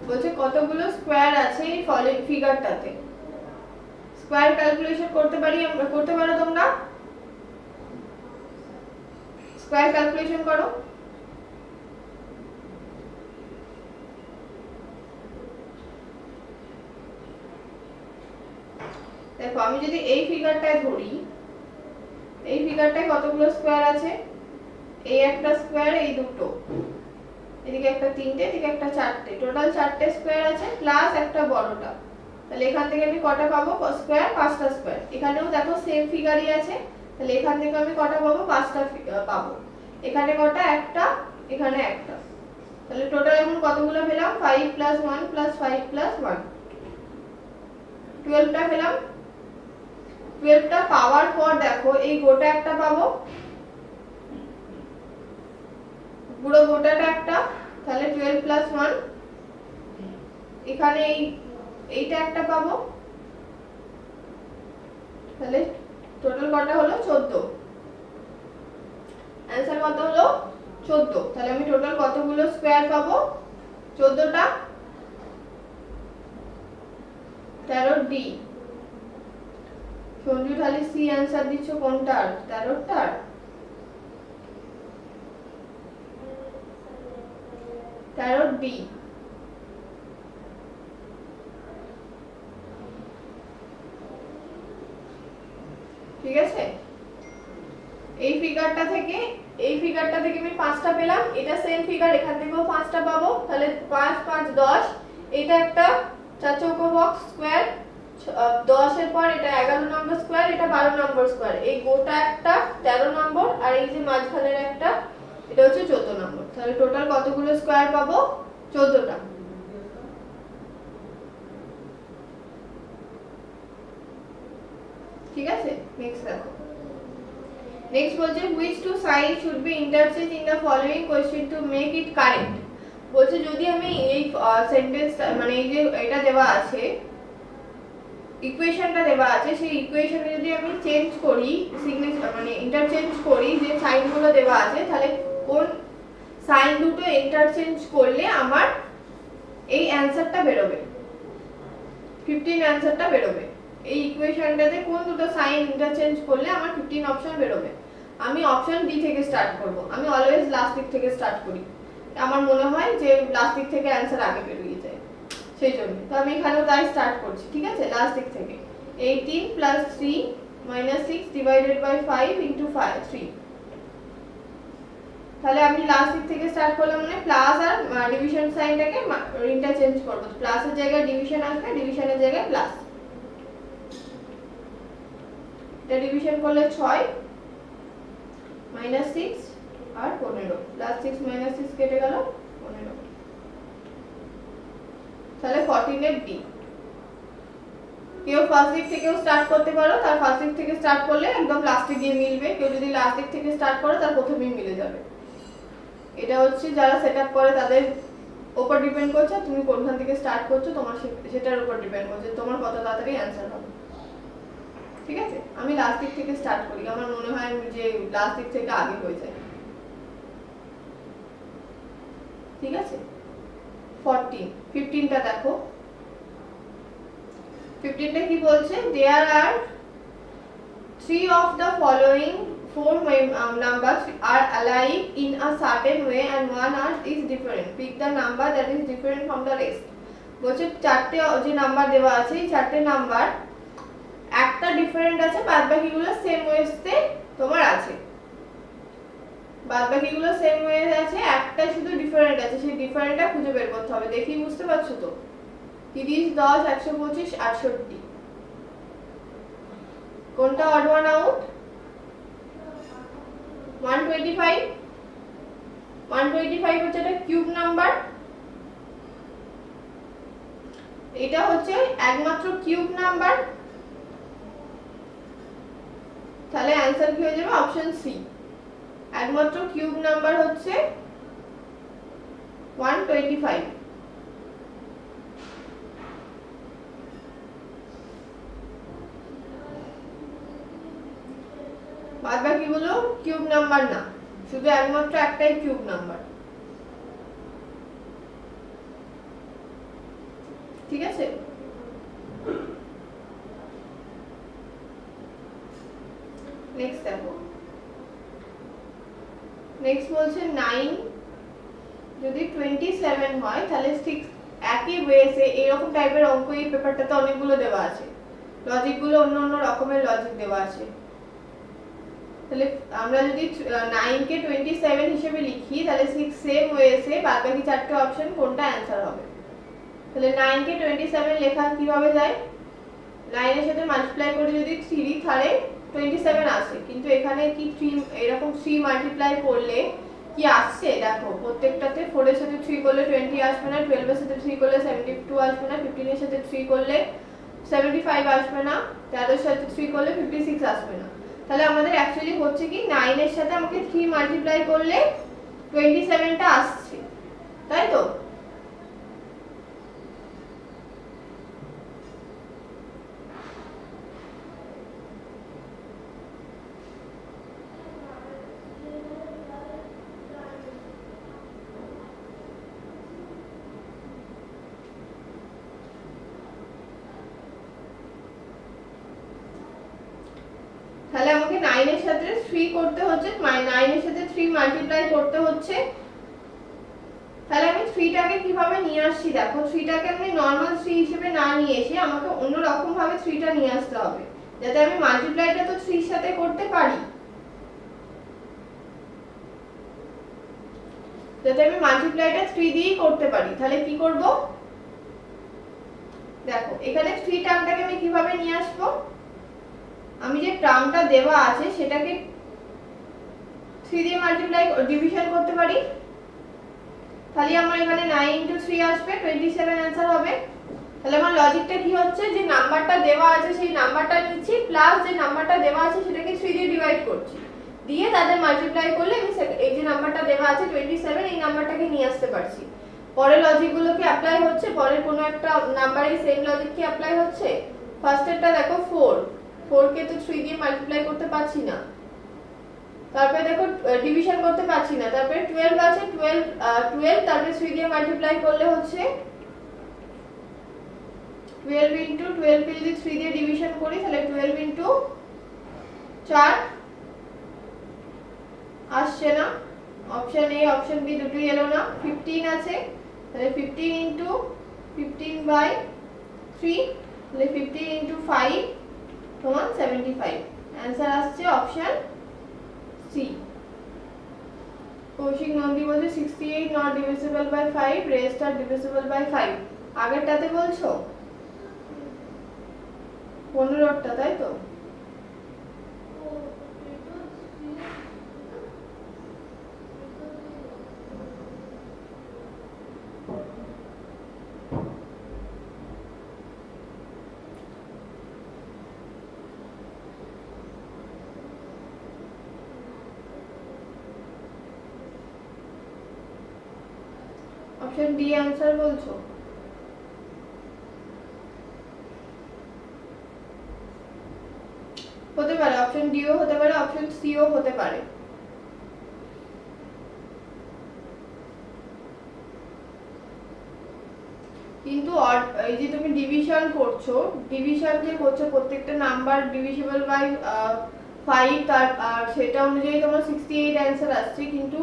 বলছে কতগুলো স্কোয়ার আছে এই ফলোইং ফিগারটাতে। স্কোয়ার ক্যালকুলেশন করতে পারো তোমরা? স্কোয়ার ক্যালকুলেশন করো। দেখো আমি যদি এই ফিগারটায় ধরি, এই ফিগারটায় কতগুলো স্কোয়ার আছে? এই একটা স্কোয়ার, এই দুটো, এদিকে একটা 3টে, এদিকে একটা 4টে, টোটাল 4টে স্কোয়ার আছে প্লাস একটা বড়টা। তাহলে এখান থেকে আমি কটা পাবো? স্কোয়ার 5টা স্কোয়ার। এখানেও দেখো সেম ফিগারই আছে, তাহলে এখান থেকে আমি কটা পাবো? 5টা পাবো। এখানে কটা? একটা, এখানে একটা। তাহলে টোটাল এখন কতগুলো পেলাম? 5 + 1 + 5 + 1 12টা পেলাম। 12টা পাওয়ার পর দেখো এই গোটা একটা পাবো, পুরো গোটাটা একটা, তাহলে 12 প্লাস 1, এখানে এইটা একটা পাবো, তাহলে টোটাল কত হলো 14। অ্যানসার কত হলো 14। তাহলে আমি টোটাল কতগুলো স্কয়ার পাবো 14টা। 13 ডি। সঞ্জু তাহলে সি অ্যানসার দিচ্ছ কোনটার? 13টার। 13 ডি। ঠিক আছে, এই ফিগারটা থেকে আমি 5টা পেলাম, এটা সেম ফিগার, এখান থেকেও 5টা পাবো, তাহলে 5 5 10। এটা একটা 4 চৌকো বক্স স্কয়ার, 10 এর পর এটা 11 নম্বর স্কয়ার, এটা 12 নম্বর স্কয়ার, এই গোটা একটা 13 নম্বর, আর এই যে মাঝখানের একটা এটা হচ্ছে 14 নম্বর। তাহলে টোটাল কতগুলো স্কয়ার পাবো 14টা। ঠিক আছে, নেক্সট দেখো। নেক্সট বলছে which two sides should be interchanged in the following question to make it correct। বলছে যদি আমি এই সেন্টেন্স মানে এই যে এটা দেওয়া আছে, ইকুয়েশনটা দেওয়া আছে, সেই ইকুয়েশনে যদি আমি চেঞ্জ করি মানে ইন্টারচেঞ্জ করি, যে সাইনগুলো দেওয়া আছে, তাহলে কোন সাইন দুটো ইন্টারচেঞ্জ করলে আমার এই অ্যানসারটা বেরোবে, 15 অ্যানসারটা বেরোবে। এই ইকুয়েশনটাতে কোন দুটো সাইন ইন্টারচেঞ্জ করলে আমার 15 অপশন বেরোবে। আমি অপশন ডি থেকে স্টার্ট করব। আমি অলওয়েজ লাস্ট দিক থেকে স্টার্ট করি, আমার মনে হয় যে লাস্ট দিক থেকে অ্যানসার আগে বেরিয়ে যায়, সেই জন্য তো আমি এখানেও তাই স্টার্ট করছি। ঠিক আছে, লাস্ট দিক থেকে 18 plus 3 minus 6 divided by 5 into 3। তাহলে আমি লাস্ট দিক থেকে স্টার্ট করলাম, মানে প্লাস আর ডিভিশন সাইনটাকে ইন্টারচেঞ্জ করব। প্লাসের জায়গায় ডিভিশন আসবে, ডিভিশনের জায়গায় প্লাস। এটা ডিভিশন করলে 6 মাইনাস 6 আর 15, প্লাস 6 মাইনাস 6 কেটে গেল 15। তাহলে 14 এর ডি। কেউ ফার্স্ট দিক থেকেও স্টার্ট করতে পারো, তার ফার্স্ট দিক থেকে স্টার্ট করলে একদম লাস্টে গিয়ে মিলবে। কেউ যদি লাস্ট দিক থেকে স্টার্ট করো, তার প্রথমেই মিলে যাবে। এটা হচ্ছে যারা সেটআপ করে তাদের উপর ডিপেন্ড করছে, তুমি কোনখান থেকে স্টার্ট করছো তোমার সেটার উপর ডিপেন্ড করছে তোমার কত তাড়াতাড়ি অ্যানসার হবে। ঠিক আছে, আমি লাস্ট দিক থেকে স্টার্ট করি, আমার মনে হয় যে লাস্ট দিক থেকে আগে হয়ে যায়। ঠিক আছে, 14 15টা দেখো। 15টা কি বলছে? there are 3 of the following 4 numbers are alike in a certain way and one is different. Pick the number that is different from the rest. বলছে চারটে যে নাম্বার দেওয়া আছে, এই চারটে নাম্বার একটা ডিফারেন্ট আছে, বাদ বাকিগুলো সেম ওয়েতে তোমার আছে। বাদ বাকিগুলো সেম ওয়ে আছে, একটা শুধু ডিফারেন্ট আছে, সেই ডিফারেন্টটা খুঁজে বের করতে হবে। দেখি বুঝতে পারছো তো? 30 10 125 68। কোনটা অড ওয়ান আউট? 125। 125 হচ্ছে একটা কিউব নাম্বার, এটা হচ্ছে একমাত্র কিউব নাম্বার। তাহলে অ্যানসার কি হয়ে যাবে? অপশন সি, একমাত্র কিউব নাম্বার হচ্ছে 125। বাদ বাকিগুলো কিউব নাম্বার না, শুধু একমাত্র একটাই কিউব নাম্বার। ঠিক আছে, নেক্সট দেখো। নেক্সট বলছে 9 যদি 27 হয়, তাহলে ঠিক একই ওয়েতে এরকম টাইপের অঙ্ক এই পেপারটাতে অনেকগুলো দেওয়া আছে, লজিকগুলো অন্য অন্য রকমের লজিক দেওয়া আছে। তাহলে আমরা যদি 9 কে 27 হিসেবে লিখি, তাহলে ঠিক সেম ওয়েতে বাদ বাকি চারটে অপশন কোনটা অ্যানসার হবে। তাহলে 9 কে 27 লেখা কিভাবে যায়? 9 এর সাথে মাল্টিপ্লাই করে যদি 3 তাহলে 27 আসে, কিন্তু এখানে কি 3 এরকম 3 মাল্টিপ্লাই করলে কি আসছে দেখো, প্রত্যেকটাতে 4 এর সাথে 3 করলে 20 আসবে না, 12 এর সাথে 3 করলে 72 আসবে না, 15 এর সাথে 3 করলে 75 আসবে না, 13 এর সাথে 3 করলে 56 আসবে না। তাহলে আমাদের অ্যাকচুয়ালি হচ্ছে কি 9 এর সাথে আমাকে 3 মাল্টিপ্লাই করলে 27টা আসছে, তাই তো? তাহলে আমাকে 9 এর সাথে 3 করতে হচ্ছে, 9 এর সাথে 3 মাল্টিপ্লাই করতে হচ্ছে। তাহলে আমি 3 টাকে কিভাবে নিয়ে আসছি দেখো, 3 টাকে আমি নরমাল 3 হিসেবে না নিয়ে এসে আমাকে অন্য রকম ভাবে 3 টা নিয়ে আসতে হবে, যাতে আমি মাল্টিপ্লাইটা তো 3 এর সাথে করতে পারি, যাতে আমি মাল্টিপ্লাইটা 3 দিয়েই করতে পারি। তাহলে কি করব দেখো, এখানে 3 টার্মটাকে আমি কিভাবে নিয়ে আসব, আমি যে টার্মটা দেওয়া আছে সেটাকে 3 দিয়ে মাল্টিপ্লাই ডিভিশন করতে পারি। তাহলে আমার এখানে 9 * 3 আসবে, 27 आंसर হবে। তাহলে আমার লজিকটা কি হচ্ছে, যে নাম্বারটা দেওয়া আছে সেই নাম্বারটা নিচ্ছি, প্লাস যে নাম্বারটা দেওয়া আছে সেটাকে 3 দিয়ে ডিভাইড করছি, দিয়ে তাদের মাল্টিপ্লাই করলে আমি এই যে নাম্বারটা দেওয়া আছে 27, এই নাম্বারটাকে নিয়ে আসতে পারছি। পরের লজিকগুলো কি অ্যাপ্লাই হচ্ছে, পরের কোনো একটা নাম্বারে সেম লজিক কি অ্যাপ্লাই হচ্ছে? ফার্স্টেরটা দেখো 4 কে তো 3 দিয়ে মাল্টিপ্লাই করতে পারছি না, তারপরে দেখো ডিভিশন করতে পারছি না, তারপরে 12 আছে, 12 তারপরে 3 দিয়ে মাল্টিপ্লাই করলে হচ্ছে 12 * 12 কে যদি 3 দিয়ে ডিভিশন করি তাহলে 12 * 4 আসছে না, অপশন এ অপশন বি দুটোই এলো না। 15 আছে, তাহলে 15 * 15/3, তাহলে 15 * 5 সমান 75। आंसर আসছে অপশন সি। কৌশিক নন্দী বলছে 68 not divisible by 5, rest are divisible by 5। আগেরটাতে বলছো 15টা, তাই তো? অপশন ডি आंसर বলছো? হতে পারে অপশন ডি ও হতে পারে, অপশন সি ও হতে পারে। কিন্তু এই যে তুমি ডিভিশন করছো, ডিভিশন যে করছো প্রত্যেকটা নাম্বার ডিভিজিবল বাই 5, তার সেটা অনুযায়ী তোমার 68 आंसर আসছে। কিন্তু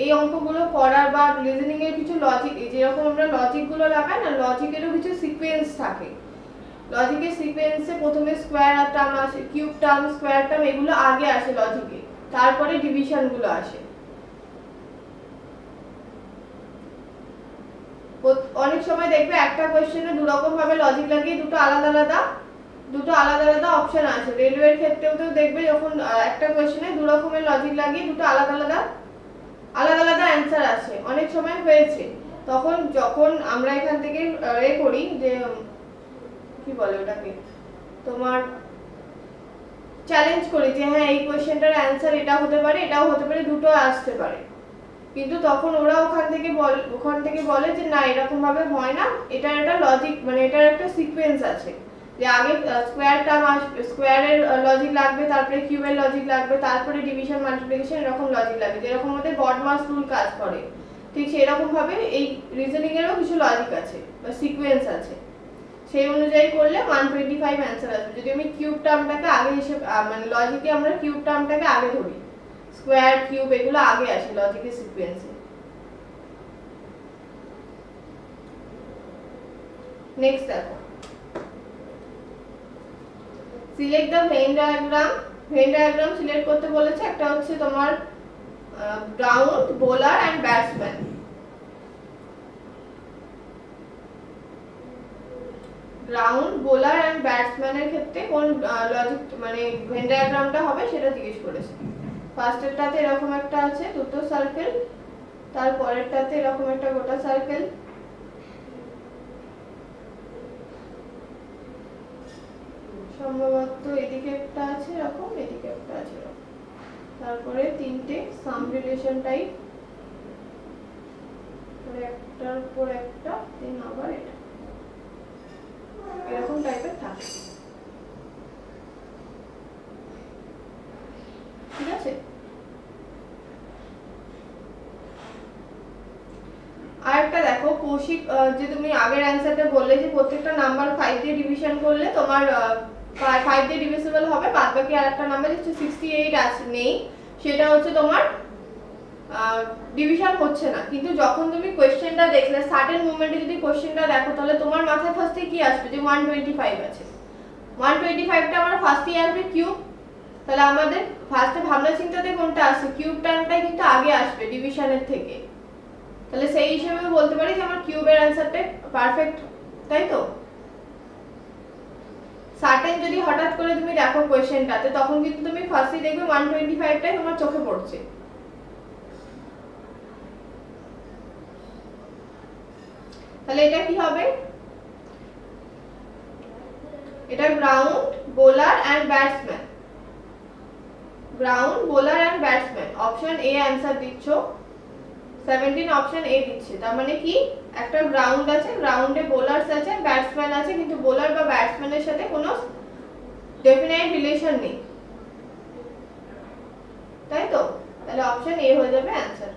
এই অঙ্কগুলো করার বা রিজনিং এর কিছু লজিক, যেরকম আমরা লজিকগুলো লাগাই না, লজিকেরও কিছু সিকোয়েন্স থাকে। লজিকের সিকোয়েন্সে প্রথমে স্কয়ার টার্ম আসে, কিউব টার্ম, স্কয়ার টার্ম, এগুলো আগে আসে লজিকে, তারপরে ডিভিশনগুলো আসে। অনেক সময় দেখবে একটা কোশ্চেনে দু রকম ভাবে লজিক লাগিয়ে দুটো আলাদা আলাদা অপশন আছে। রেলওয়ের ক্ষেত্রেও তো দেখবে যখন একটা কোশ্চেনে দু রকমের লজিক লাগিয়ে দুটো আলাদা আলাদা অ্যানসার আসে, অনেক সময় হয়েছে। তখন যখন আমরা এখান থেকে করি যে কি বলে ওটাকে, তোমার চ্যালেঞ্জ করি যে হ্যাঁ এই কোশ্চেনটার অ্যানসার এটা হতে পারে, এটাও হতে পারে, দুটো আসতে পারে, কিন্তু তখন ওরা ওখান থেকে বলে যে না এরকম ভাবে হয় না, এটার একটা লজিক, মানে এটার একটা সিকোয়েন্স আছে, যে আগে স্কয়ার টার্ম আসবে, স্কয়ারের লজিক লাগবে, তারপরে কিউবের লজিক লাগবে, তারপরে ডিভিশন মাল্টিপ্লিকেশন এরকম লজিক লাগবে, যেরকম আমাদের বডমাস রুল কাজ করে, ঠিক সেরকম ভাবে এই রিজনিং এরও কিছু লজিক আছে বা সিকোয়েন্স আছে। সেই অনুযায়ী করলে 125 आंसर আসবে। যদি আমি কিউব টার্মটাকে আগে হিসেবে, মানে লজিকে আমরা কিউব টার্মটাকে আগে ধরি, স্কয়ার কিউব এগুলো আগে আসে লজিকের সিকোয়েন্সে। নেক্সট দেখো, select the Venn diagram select করতে বলেছে। একটা হচ্ছে তোমার ground, bowler and batsman. Ground, bowler and ব্যাটসম্যানের ক্ষেত্রে কোন লজিক, মানে ভেন ডায়াগ্রামটা হবে সেটা জিজ্ঞেস করেছে। ফার্স্টেরটাতে এরকম একটা আছে দুটো সার্কেল, তারপরেরটাতে এরকম একটা গোটা সার্কেল, সম্ভবত এদিকে একটা আছে এরকম, এদিকে একটা আছে এরকম, তারপরে তিনটে সাম রিলেশন টাইপ তাহলে একটার উপর একটা দেন আবার এটা এরকম টাইপের থাকে, ঠিক আছে। আর একটা দেখো কৌশিক, যে তুমি আগের অ্যানসারটা বললে যে প্রত্যেকটা নাম্বার 5 দিয়ে ডিভিশন করলে তোমার 5 দিয়ে ডিভিজিবল হবে, বাদ বাকি আরেকটা নাম্বার যে 68 আছে নেই, সেটা হচ্ছে তোমার ডিভিশন হচ্ছে না। কিন্তু যখন তুমি কোশ্চেনটা দেখলে সার্টেন মোমেন্টে যদি কোশ্চেনটা দেখো তাহলে তোমার মাথায় ফার্স্টে কি আসবে যে 125 আছে, 125টা আমার ফার্স্টেই আসবে কিউব, তাহলে আমাদের ফার্স্টে ভাবনা চিন্তাতে কোনটা আসছে কিউব টার্মটাই কিন্তু আগে আসবে ডিভিশনের থেকে, তাহলে সেই হিসেবে বলতে পারি যে আমার কিউবের অ্যানসারটা পারফেক্ট, তাই তো। সার্টেন যদি হঠাৎ করে তুমি দেখো কোশ্চেনটাতে তখন কিন্তু তুমি ফার্স্টে দেখবে 125টাই তোমার চোখে পড়ছে। তাহলে এটা কি হবে, এটা ground bowler and batsman, ground bowler and batsman, option A answer দিচ্ছ, 17 অপশন এ দিচ্ছে। তার মানে কি একটা গ্রাউন্ড আছে, গ্রাউন্ডে বোলারস আছে, ব্যাটসম্যান আছে, কিন্তু বোলার বা ব্যাটসম্যানের সাথে কোনো ডেফিনাইট রিলেশন নেই, তাই তো। তাহলে অপশন এ হয়ে যাবে অ্যানসার।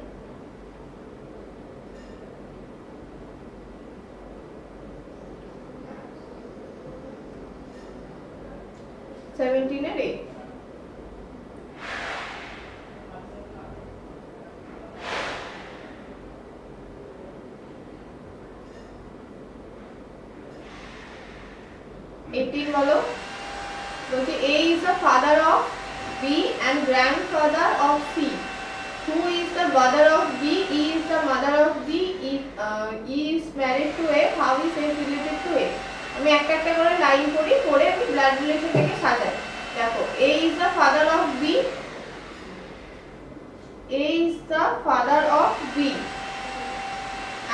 এর 18 বলো, বলছে A is the father of B and grandfather of C. Who is the brother of B? E is the mother of B. E is married to A. How is A related to A? আমি একটা একটা করে line পড়ি, পড়ে আমি blood রিলেশনটাকে সাজাই। দেখো A is the father of B. A is the father of B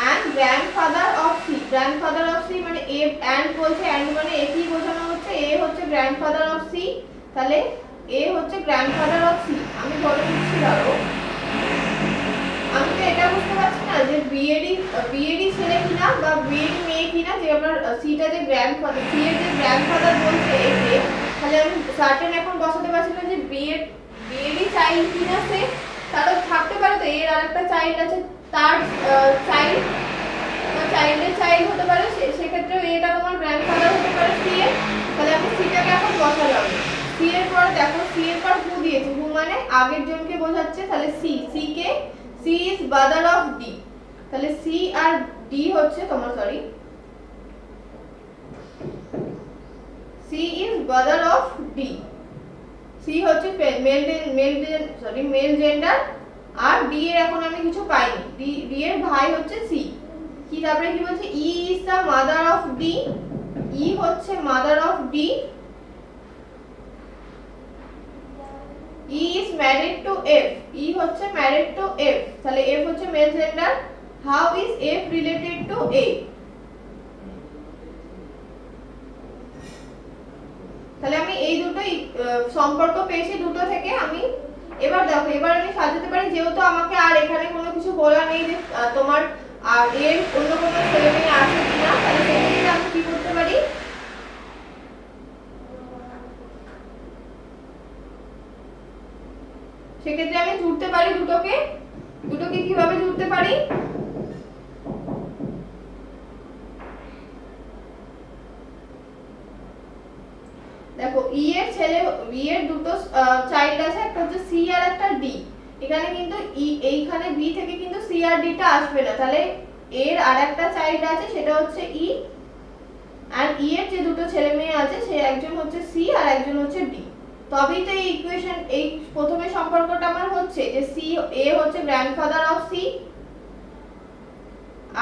and grandfather of C. Grandfather of C মানে A and বলছে, and মানে A কি বোঝানো হচ্ছে, A হচ্ছে grandfather of C, তাহলে A হচ্ছে grandfather of C। আমি ধরে নিচ্ছি, ধরো আমি তো এটা বুঝতে পারছি না যে বিএডি ছেলে কিনা বা বিএডি মেয়ে কিনা, যে আমার সিটা যে গ্র্যান্ডফাদার, সি এর যে গ্র্যান্ডফাদার বলছে একে, তাহলে আমি সার্টেন এখন বসাতে পারছি না যে বিএডি চাইল্ড কিনা সে, তারও থাকতে পারে তো এর আরেকটা চাইল্ড আছে, তার চাইল্ড বা চাইল্ডের চাইল্ড হতে পারে, সেক্ষেত্রে এটা তোমার গ্র্যান্ডফাদার হতে পারে সি এর। তাহলে আমি সিটাকে এখন বসালাম, সি এর পর দেখো সি এর পর হু দিয়েছে, হু মানে আগের জনকে বোঝাচ্ছে, তাহলে সি কে C is brother of D, তাহলে C আর D হচ্ছে তোমার C is brother of D, C হচ্ছে মেল জেন্ডার, আর D এর এখন আমি কিছু পাইনি, D এর ভাই হচ্ছে C, কি তারপরে কি বলছে E is the mother of D, E হচ্ছে mother of D, E is married to F, E হচ্ছে married to F, তাহলে F হচ্ছে mail gender, how is F related to A? তাহলে আমি এই দুটোই সম্পর্ক পেয়েছি দুটো থেকে। আমি এবার দেখো, এবার আমি সাজাতে পারি, যেহেতু আমাকে আর এখানে কোনো কিছু বলা নেই যে তোমার আর এর অন্য কোনো ছেলে মেয়ে আছে কিনা, তাহলে সেক্ষেত্রে আমি কি করতে পারি, সেক্ষেত্রে আমি জুড়তে পারি দুটোকে কিভাবে জুড়তে পারি, দেখো ই এর ছেলে, ই এর দুটো চাইল্ড আছে, একটা হচ্ছে সি আর একটা ডি, এখানে কিন্তু এইখানে বি থেকে কিন্তু সি আর ডি টা আসবে না, তাহলে এর আরেকটা চাইল্ড আছে সেটা হচ্ছে ই, আর ই এর যে দুটো ছেলে মেয়ে আছে সে একজন হচ্ছে সি আর একজন হচ্ছে ডি, তবেই তো এই ইকুয়েশন, এই প্রথমে সম্পর্কটা আমার হচ্ছে যে সি এ হচ্ছে গ্র্যান্ডফাদার অফ সি,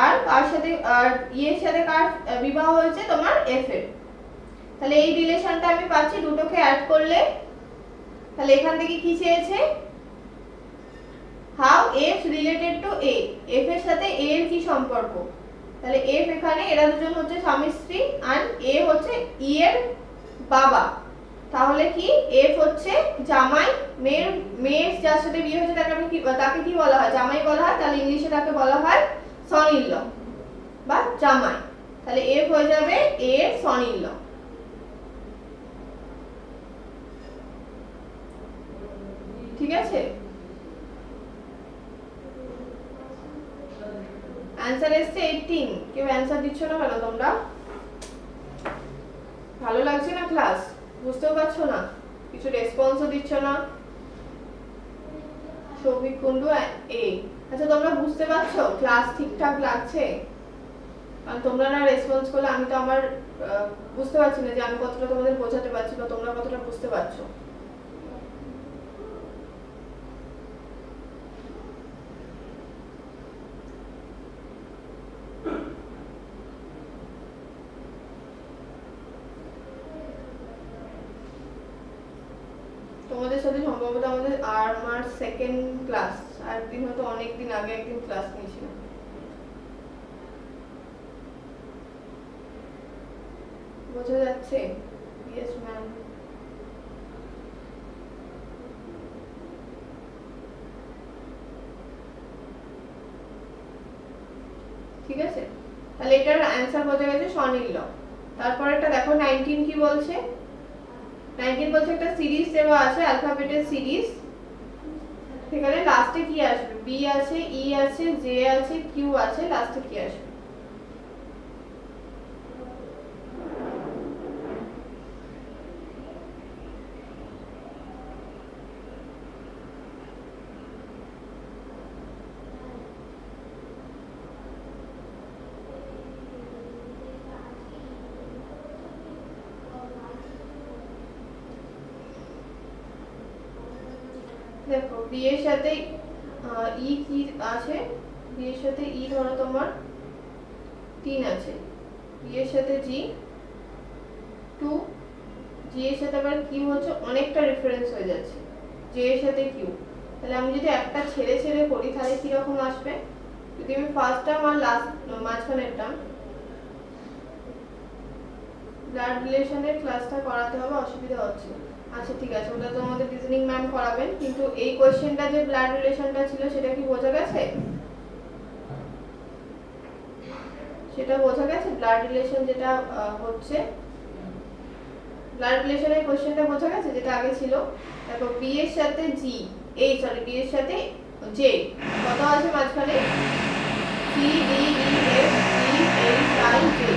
আর কার সাথে, আর ই এর সাথে কার বিবাহ হয়েছে তোমার এফ এর, তাহলে এই রিলেশনটা আমি পাচ্ছি দুটোকে অ্যাড করলে। তাহলে এখান থেকে কি চেয়েছে, how F related to A, F এর সাথে এ এর কি সম্পর্ক, তাহলে এফ এখানে এরা দুজন হচ্ছে স্বামী স্ত্রী, আর এ হচ্ছে ই এর বাবা, তাহলে কি এফ হচ্ছে জামাই, মেয়ের যার সাথে বিয়ে হয়েছে তাকে কি বলা হয়, জামাই বলা হয়, তাহলে ইংলিশে তাকে বলা হয় সন-ইন-ল বা জামাই, তাহলে এফ হয়ে যাবে এর সন-ইন-ল। ঠিক আছে, অ্যানসার এসছে 18। কেউ অ্যানসার দিচ্ছ না কেন তোমরা? ভালো লাগছে না ক্লাস? বুঝতেও পারছো না, কিছু রেসপন্সও দিচ্ছ না। সৌভিক কুন্ডু এ, আচ্ছা তোমরা বুঝতে পারছো ক্লাস ঠিকঠাক লাগছে? কারণ তোমরা না রেসপন্স করলে আমি তো আমার বুঝতে পারছি না যে আমি কতটা তোমাদের বোঝাতে পারছি বা তোমরা কতটা বুঝতে পারছো। তোমাদের সাথে সম্ভবত আমাদের আমার সেকেন্ড ক্লাস, আর একদিন হয়তো অনেক দিন আগে একদিন ক্লাস নিয়েছিলাম। বোঝা যাচ্ছে? Yes ma'am. ঠিক আছে, তাহলে এটার অ্যানসার বোঝা গেছে সন-ইন-ল। তারপর একটা দেখো 19 কি বলছে। 19 বলছে একটা সিরিজ দেওয়া আছে, অ্যালফাবেটের সিরিজ। সেখানে লাস্টে কি আসবে? বি আছে, ই আছে, জে আছে, কিউ আছে, লাস্টে কি আসবে? দেখো বি এর সাথে ই কি আছে? বি এর সাথে ই ধরো তোমার 3 আছে, বি এর সাথে জি 2, জি এর সাথে আবার কিউ হচ্ছে অনেকটা রেফারেন্স হয়ে যাচ্ছে, জে এর সাথে কিউ। তাহলে আমি যদি একটা ছেড়ে ছেড়ে করি তাহলে কি রকম আসবে? যদি আমি ফার্স্ট টার্ম আর লাস্ট মাঝখানের টার্ম, ব্লাড রিলেশনের ক্লাসটা করাতে হবে, অসুবিধা হচ্ছে। আচ্ছা ঠিক আছে, ওটা তো আমাদের রিজনিং ম্যাম করাবেন, কিন্তু এই কোশ্চেনটা যে ব্লাড রিলেশনটা ছিল সেটা কি বোঝা গেছে? সেটা বোঝা গেছে ব্লাড রিলেশন যেটা হচ্ছে, ব্লাড রিলেশনের কোশ্চেনটা বোঝা গেছে যেটা আগে ছিল। দেখো বি এর সাথে জি, এই সরি বি এর সাথে জে, কত আছে মাঝখানে? C D E F G H I J.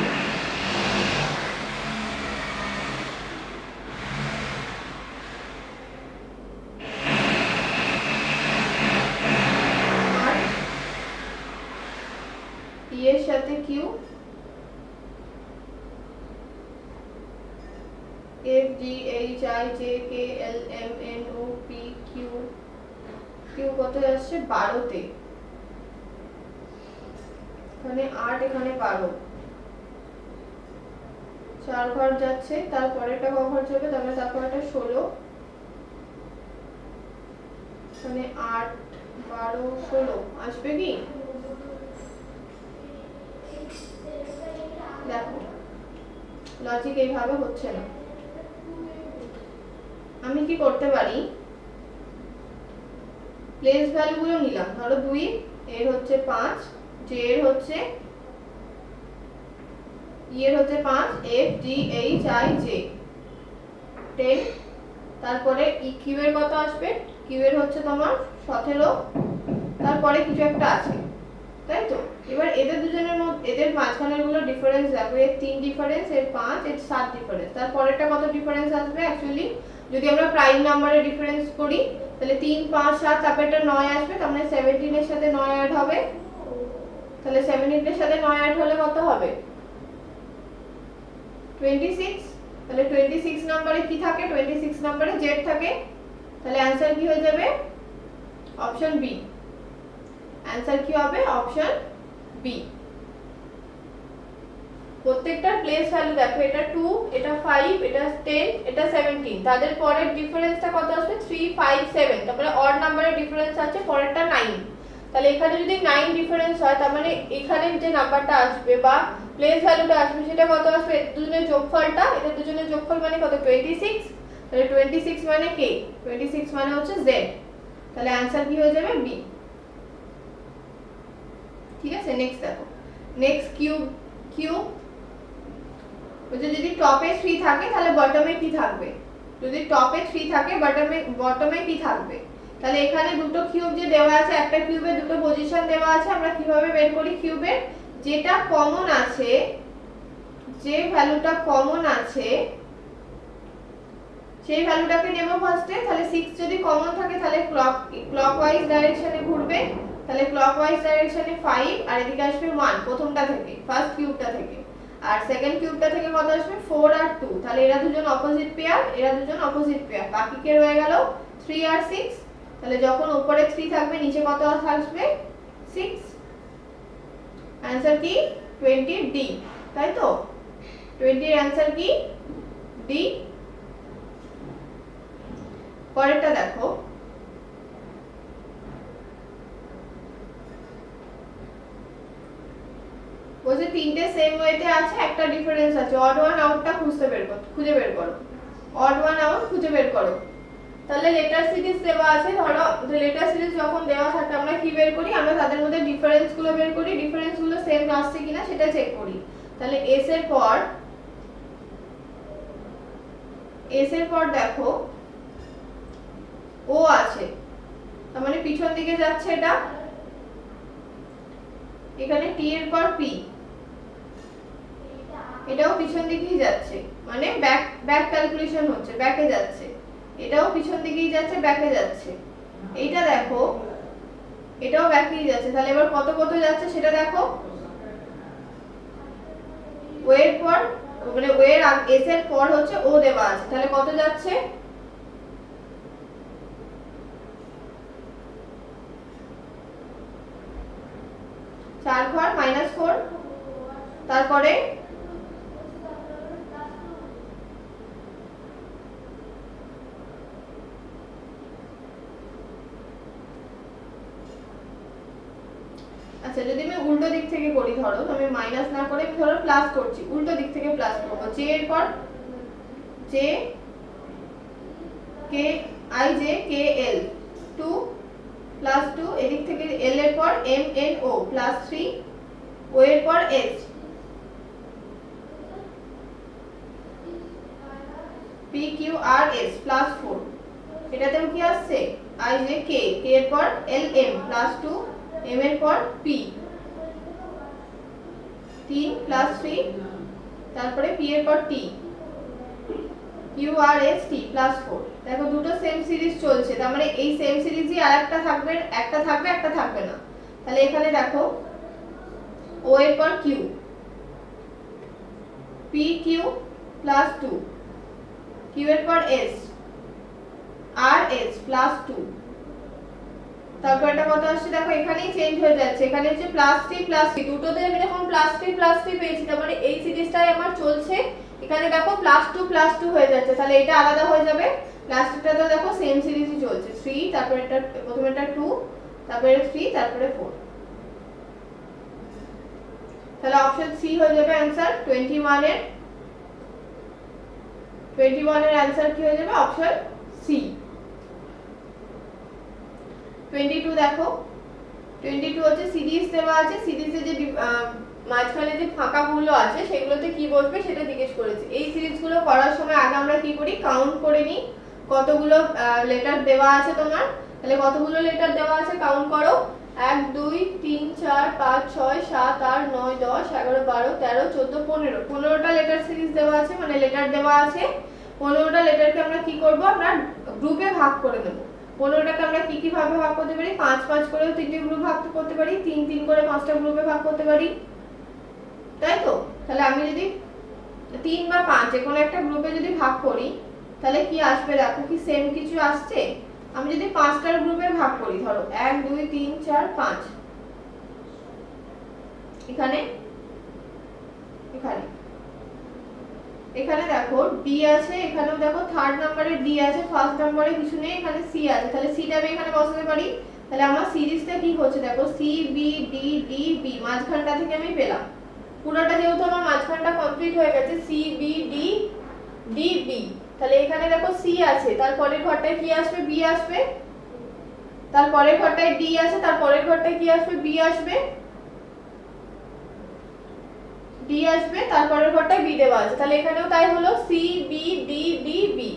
E এর সাথে Q, F G H I J K L M N O P Q, Q কত আসছে? 12তে। এখানে 8, এখানে 12, 4 ঘর যাচ্ছে। তারপরেটা ক ঘর যাবে? তারপরেটা 16, এখানে 8 12 16 আসবে কি? দেখো লজিক এইভাবে হচ্ছে না। আমি কি করতে পারি? প্লেস ভ্যালু গুলো নিলাম, ধরো 2 এর হচ্ছে 5, জে এর হচ্ছে ই এর হচ্ছে 5, F G H I J 10, তারপরে ই কিউ এর কত আসবে? কিউ এর হচ্ছে তোমার 17, তারপরে কিছু একটা আছে, তাই তো? এবার এদের দুজনের মধ্যে এদের মাঝখানের গুলো ডিফারেন্স দেখো, এর 3 ডিফারেন্স, এর 5, এর 7 ডিফারেন্স। তারপরেরটা কত ডিফারেন্স আসবে? অ্যাকচুয়ালি যদি আমরা প্রাইম নাম্বারে ডিফারেন্স করি তাহলে 3 5 7, তারপরটা 9 আসবে, তার মানে 17 এর সাথে 9 অ্যাড হবে। তাহলে 17 এর সাথে 9 অ্যাড হলে কত হবে? 26। তাহলে 26 নম্বরে কি থাকে? 26 নম্বরে জেড থাকে। তাহলে অ্যানসার কি হয়ে যাবে? Option B. অ্যানসার কি হবে? Option B. প্রত্যেকটার প্লেস ভ্যালু দেখো, এটা 2, এটা 5, এটা 10, এটা 17, তাদের পরের ডিফারেন্সটা কত আসবে? 3 5 7, তারপরে অড নাম্বারের ডিফারেন্স আছে, পরেরটা 9। তাহলে এখানে যদি 9 ডিফারেন্স হয় তার মানে এখানে যে নাম্বারটা আসবে বা প্লেস ভ্যালুটা আসবে সেটা কত আসবে? দুজনের যোগফলটা, এটা দুজনের যোগফল মানে কত? 26। তাহলে 26 মানে কে? 26 মানে হচ্ছে z। তাহলে অ্যানসার কি হয়ে যাবে? বি। ঠিক আছে। নেক্সট দেখো, নেক্সট কিউব, কিউব বলছে যদি টপে 3 থাকে তাহলে বটমে কি থাকবে, যদি টপে 3 থাকে বটমে কি থাকবে। তাহলে এখানে দুটো কিউব যে দেওয়া আছে, একটা কিউবে দুটো পজিশন দেওয়া আছে, আমরা কিভাবে বের করি কিউবের, যেটা কমন আছে, যে ভ্যালুটা কমন আছে সেই ভ্যালুটাকে নেব ফার্স্টে। তাহলে 6 যদি কমন থাকে তাহলে ক্লকওয়াইজ ডাইরেকশনে ঘুরবে, তাহলে ক্লকওয়াইজ ডাইরেকশনে 5 আর এদিকে আসবে 1 প্রথমটা থেকে, ফার্স্ট কিউবটা থেকে, আর সেকেন্ড কিউবটা থেকে কত আসবে 4 আর 2, তাহলে এরা দুজন অপোজিট পেয়ার, এরা দুজন অপোজিট পেয়ার, বাকি কে রয়ে গেল 3 আর 6। তাহলে যখন উপরে 3 থাকবে নিচে কত আসবে 6। आंसर কি 20 ডি, তাই তো 20 এর आंसर কি ডি। পরেরটা দেখো, বলছে তিনটে সেম ওয়েতে আছে, একটা ডিফারেন্স আছে, অড ওয়ান আউটটা খুঁজে বের করো, অড ওয়ান আউট খুঁজে বের করো। তাহলে লেটার সিরিজ দেওয়া আছে, ধরো লেটার সিরিজ যখন দেওয়া থাকে আমরা কি বের করি, আমরা তাদের মধ্যে ডিফারেন্স গুলো বের করি, ডিফারেন্স গুলো সেম আসছে কিনা সেটা চেক করি। তাহলে এস এর পর দেখো ও আছে, তার মানে পিছন দিকে যাচ্ছে এটা, এখানে টি এর পর পি, এটাও পিছন দিকেই যাচ্ছে, মানে ব্যাক ক্যালকুলেশন হচ্ছে, ব্যাকে যাচ্ছে, এটাও পিছন দিকেই যাচ্ছে, ব্যাকে যাচ্ছে। এইটা দেখো এটাও ব্যাকেই যাচ্ছে, তাহলে এবার কত কত যাচ্ছে সেটা দেখো। ওয়ের পর মানে ওয়ের এস এর পর হচ্ছে ও দেওয়া আছে, তাহলে কত যাচ্ছে 4 ঘর -4, তারপরে আচ্ছা যদি আমি উল্টো দিক থেকে করি, ধরো আমি মাইনাস না করে আমি ধরো প্লাস করছি, উল্টো দিক থেকে প্লাস করব, জে এর পর J K I J K L 2 plus 2, এদিক থেকে এল এর পর এম এন ও প্লাস 3, ও এর পর S P Q R S plus 4, এটাতেও কি আসছে আই জে কে, কে এর পর এল এম প্লাস 2, এম এর পর পি 3 প্লাস 3, তারপরে পি এর পর T Q R S T plus 4। দেখো দুটো সেম সিরিজ চলছে, তার মানে এই সেম সিরিজই আরেকটা থাকবে, একটা থাকবে একটা থাকবে না। তাহলে এখানে দেখো ও এর পর Q P Q plus 2, Q এর পর এস আর এস প্লাস 2, তারপর এটা কত আসছে দেখো এখানেই চেঞ্জ হয়ে যাচ্ছে, এখানে হচ্ছে প্লাস 3 প্লাস 3, দুটোতে আমি যখন প্লাস 3 পেয়েছি তার মানে এই সিরিজটাই আমার চলছে। এখানে দেখো প্লাস 2 হয়ে যাচ্ছে, তাহলে এটা আলাদা হয়ে যাবে, লাস্টটা তো দেখো সেম সিরিজই চলছে, 3 তারপর এটা প্রথমে এটা 2 তারপরে 3 তারপরে 4, তাহলে অপশন সি হয়ে যাবে आंसर 21 এর, 21 এর आंसर কি হয়ে যাবে অপশন সি। 22 দেখো, 22 হচ্ছে সিরিজ দেওয়া আছে, সিরিজে যে মাঝখানে যে ফাঁকাগুলো আছে সেগুলোতে কি বসবে সেটা জিজ্ঞেস করেছে। এই সিরিজগুলো করার সময় আগে আমরা কি করি, কাউন্ট করে নিই কতগুলো লেটার দেওয়া আছে তোমার, তাহলে কতগুলো লেটার দেওয়া আছে কাউন্ট করো, 1 2 3 4 5 6 7 8 9 10 11 12 13 14 15, 15টা লেটার সিরিজ দেওয়া আছে, মানে লেটার দেওয়া আছে। 15টা লেটারকে আমরা কি করব, আমরা গ্রুপে ভাগ করে দেব। 15টাকে আমরা কি কি ভাবে ভাগ করতে পারি, 5 5 করেও তিনটে গ্রুপ ভাগ করতে পারি, 3 3 করে 5টা গ্রুপে ভাগ করতে পারি, তাই তো। তাহলে আমি যদি 3 বা 5 যে কোনো একটা গ্রুপে যদি ভাগ করি তাহলে কি আসবে দেখো, কি সেম কিছু আসছে। আমি যদি 5টার গ্রুপে ভাগ করি, ধরো 1 2 3 4 5, এখানে এখানে এখানে দেখো ডি আছে, এখানেও দেখো থার্ড নাম্বারে ডি আছে, ফার্স্ট নাম্বারে কিছু নেই, এখানে সি আছে, তাহলে সিটা আমি এখানে বসাতে পারি। তাহলে আমার সিরিজটা কি হচ্ছে দেখো, C B D D B, মাঝখানটা থেকে আমি পেলাম, পুরোটা যেহেতু আমার মাঝখানটা কমপ্লিট হয়ে গেছে, C B D D B, তাহলে এখানে দেখো সি আছে, তারপরের ঘরটায় কি আসবে বি আসবে, তারপরের ঘরটায় ডি আছে, তারপরের ঘরটায় কি আসবে বি আসবে, ডি আসবে, তারপরের ঘরটায় বি দেওয়া আছে, তাহলে এখানেও তাই হলো C B D D B,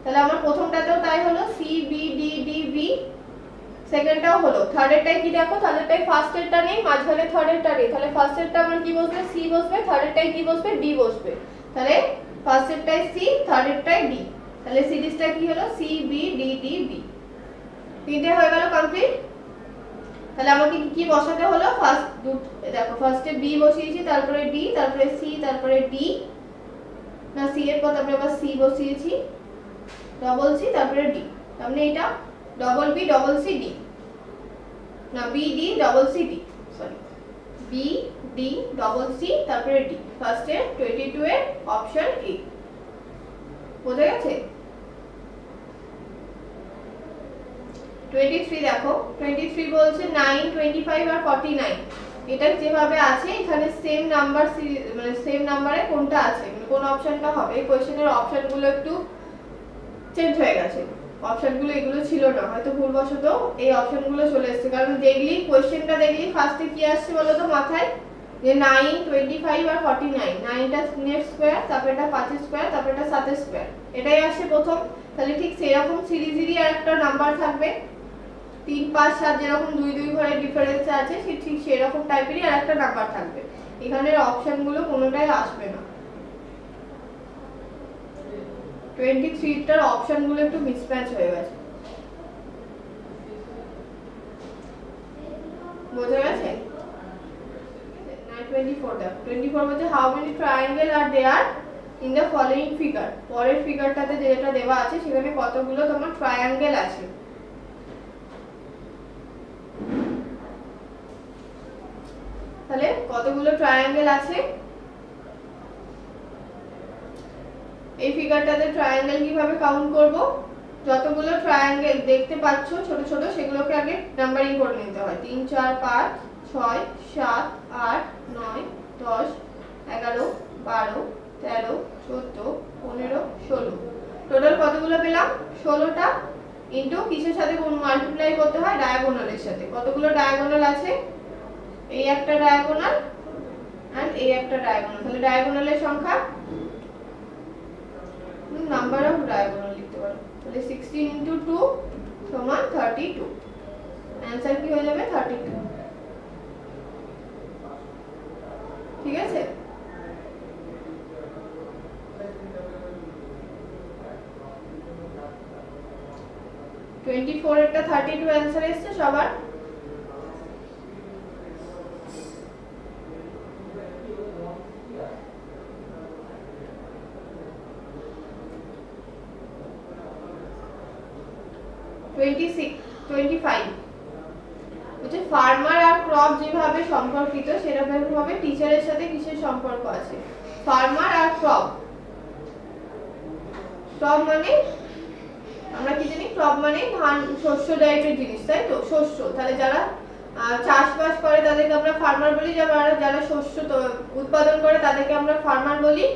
তাহলে আমার প্রথমটাতেও তাই হলো C B D D B, সেকেন্ডটাও হলো। থার্ডেরটাই কি দেখো, থার্ডেরটাই ফার্স্টেরটা নেই, মাঝখানে থার্ডেরটা নেই, তাহলে ফার্স্টেরটা আমার কি বসবে, সি বসবে, থার্ডেরটাই কি বসবে, ডি বসবে, তাহলে ফার্স্টেরটাই সি, থার্ডেরটাই ডি, তাহলে সিরিজটা কি হলো C B D D B. তিনটে হয়ে গেল কমপ্লিট। তাহলে আমাকে কি বসাতে হলো, ফার্স্ট দেখো ফার্স্টে বি বসিয়েছি, তারপরে ডি, তারপরে সি, তারপরে ডি, না সি এর পর তারপরে আবার সি বসিয়েছি, ডবল সি, তারপরে ডি, তাহলে এটা double B double C D, না B D double C D, sorry B D double C তারপরে ডি, ফার্স্টে 22 এর অপশন এ। বোঝা গেছে? 23 দেখো, 23 বলছে 9, 25 আর 49, এটা যেভাবে আছে এখানে সেম নাম্বার মানে সেম নাম্বারে কোনটা আছে, মানে কোন অপশনটা হবে, এই কোশ্চেনের অপশনগুলো একটু চেঞ্জ হয়ে গেছে, অপশনগুলো এগুলো ছিল না, হয়তো ভুলবশত এই অপশনগুলো চলে এসেছে, কারণ দেখলি কোশ্চেনটা দেখলি ফার্স্টে কি আসছে বলো তো মাথায়, যে 9, 25 আর 49, 9টা 3 এর স্কয়ার, তারপরটা 5 এর স্কয়ার, তারপরটা 7 এর স্কয়ার, এটাই আসছে প্রথম। তাহলে ঠিক সেরকম সিরিজেরই আরেকটা নাম্বার থাকবে, 3, 5, 7 যেরকম 2, 2 ঘরে ডিফারেন্স আছে, ঠিক সেরকম টাইপেরই আরেকটা নাম্বার থাকবে, এখানের অপশনগুলো কোনোটাই আসবে না। 23 টার অপশনগুলো একটু মিসম্যাচ হয়ে গেছে, বোঝা গেছে? 24 দেখো, 24 বলছে how many triangle are there in the following figure, পরের ফিগারটাতে যেটা দেওয়া আছে সেখানে কতগুলো তোমার ট্রায়াঙ্গেল আছে, তাহলে কতগুলো ট্রায়াঙ্গেল আছে, এই ফিগারটাতে ট্রায়াঙ্গেল কিভাবে কাউন্ট করব, যতগুলো ট্রায়াঙ্গেল দেখতে পাচ্ছ ছোট ছোট সেগুলোকে আগে নাম্বারিং করে নিতে হয়, 3, 4, 5, 6, 7, 8, 9, 10, 11, 12, 13, 14, 15, 16, টোটাল কতগুলো পেলাম, 16টা, ইনটু কিসের সাথে মাল্টিপ্লাই করতে হয়, ডায়াগোনালের সাথে, কতগুলো ডায়াগোনাল আছে, এই একটা ডায়াগোনাল এন্ড এই একটা ডায়াগোনাল, তাহলে ডায়াগোনালের সংখ্যা, নাম্বার অফ ডায়াগোনাল লিখতে পারো, তাহলে 16 ইনটু 2 সমান 32, आंसर কি হয়ে যাবে 32, ঠিক আছে? টোয়েন্টি-ফোর এরটা 32 आंसर এসেছে সবার। বলছে ফার্মার আর ক্রপ যেভাবে সম্পর্কিত সেরকম ভাবে টিচারের সাথে কিসের সম্পর্ক আছে, ফার্মার আর ক্রপ, ক্রপ মানে আমরা কি জানি, ক্রপ মানে ধান শস্য টাইপের জিনিস, তাই তো, শস্য, তাহলে যারা চাষবাস করে তাদেরকে আমরা ফার্মার বলি, যারা শস্য উৎপাদন করে তাদেরকে আমরা ফার্মার বলি,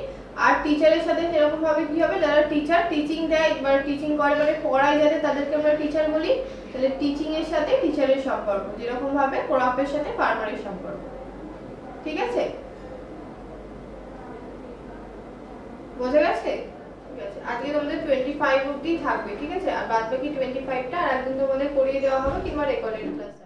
আর টিচারের সাথে সেরকম ভাবে কি হবে, যারা টিচার টিচিং দেয় বা টিচিং করে মানে পড়ায় যাদের তাদেরকে আমরা টিচার বলি, তাহলে টিচিং এর সাথে টিচারের সম্পর্ক যেরকম ভাবে ক্রপের সাথে ফার্মারের সম্পর্ক, ঠিক আছে? বোঝা গেছে? ঠিক আছে, আজকে তোমাদের 25 অবধি থাকবে, ঠিক আছে, আর বাদ বাকি 25টা আর একদিন তোমাদের করিয়ে দেওয়া হবে কিংবা রেকর্ডেড ক্লাস।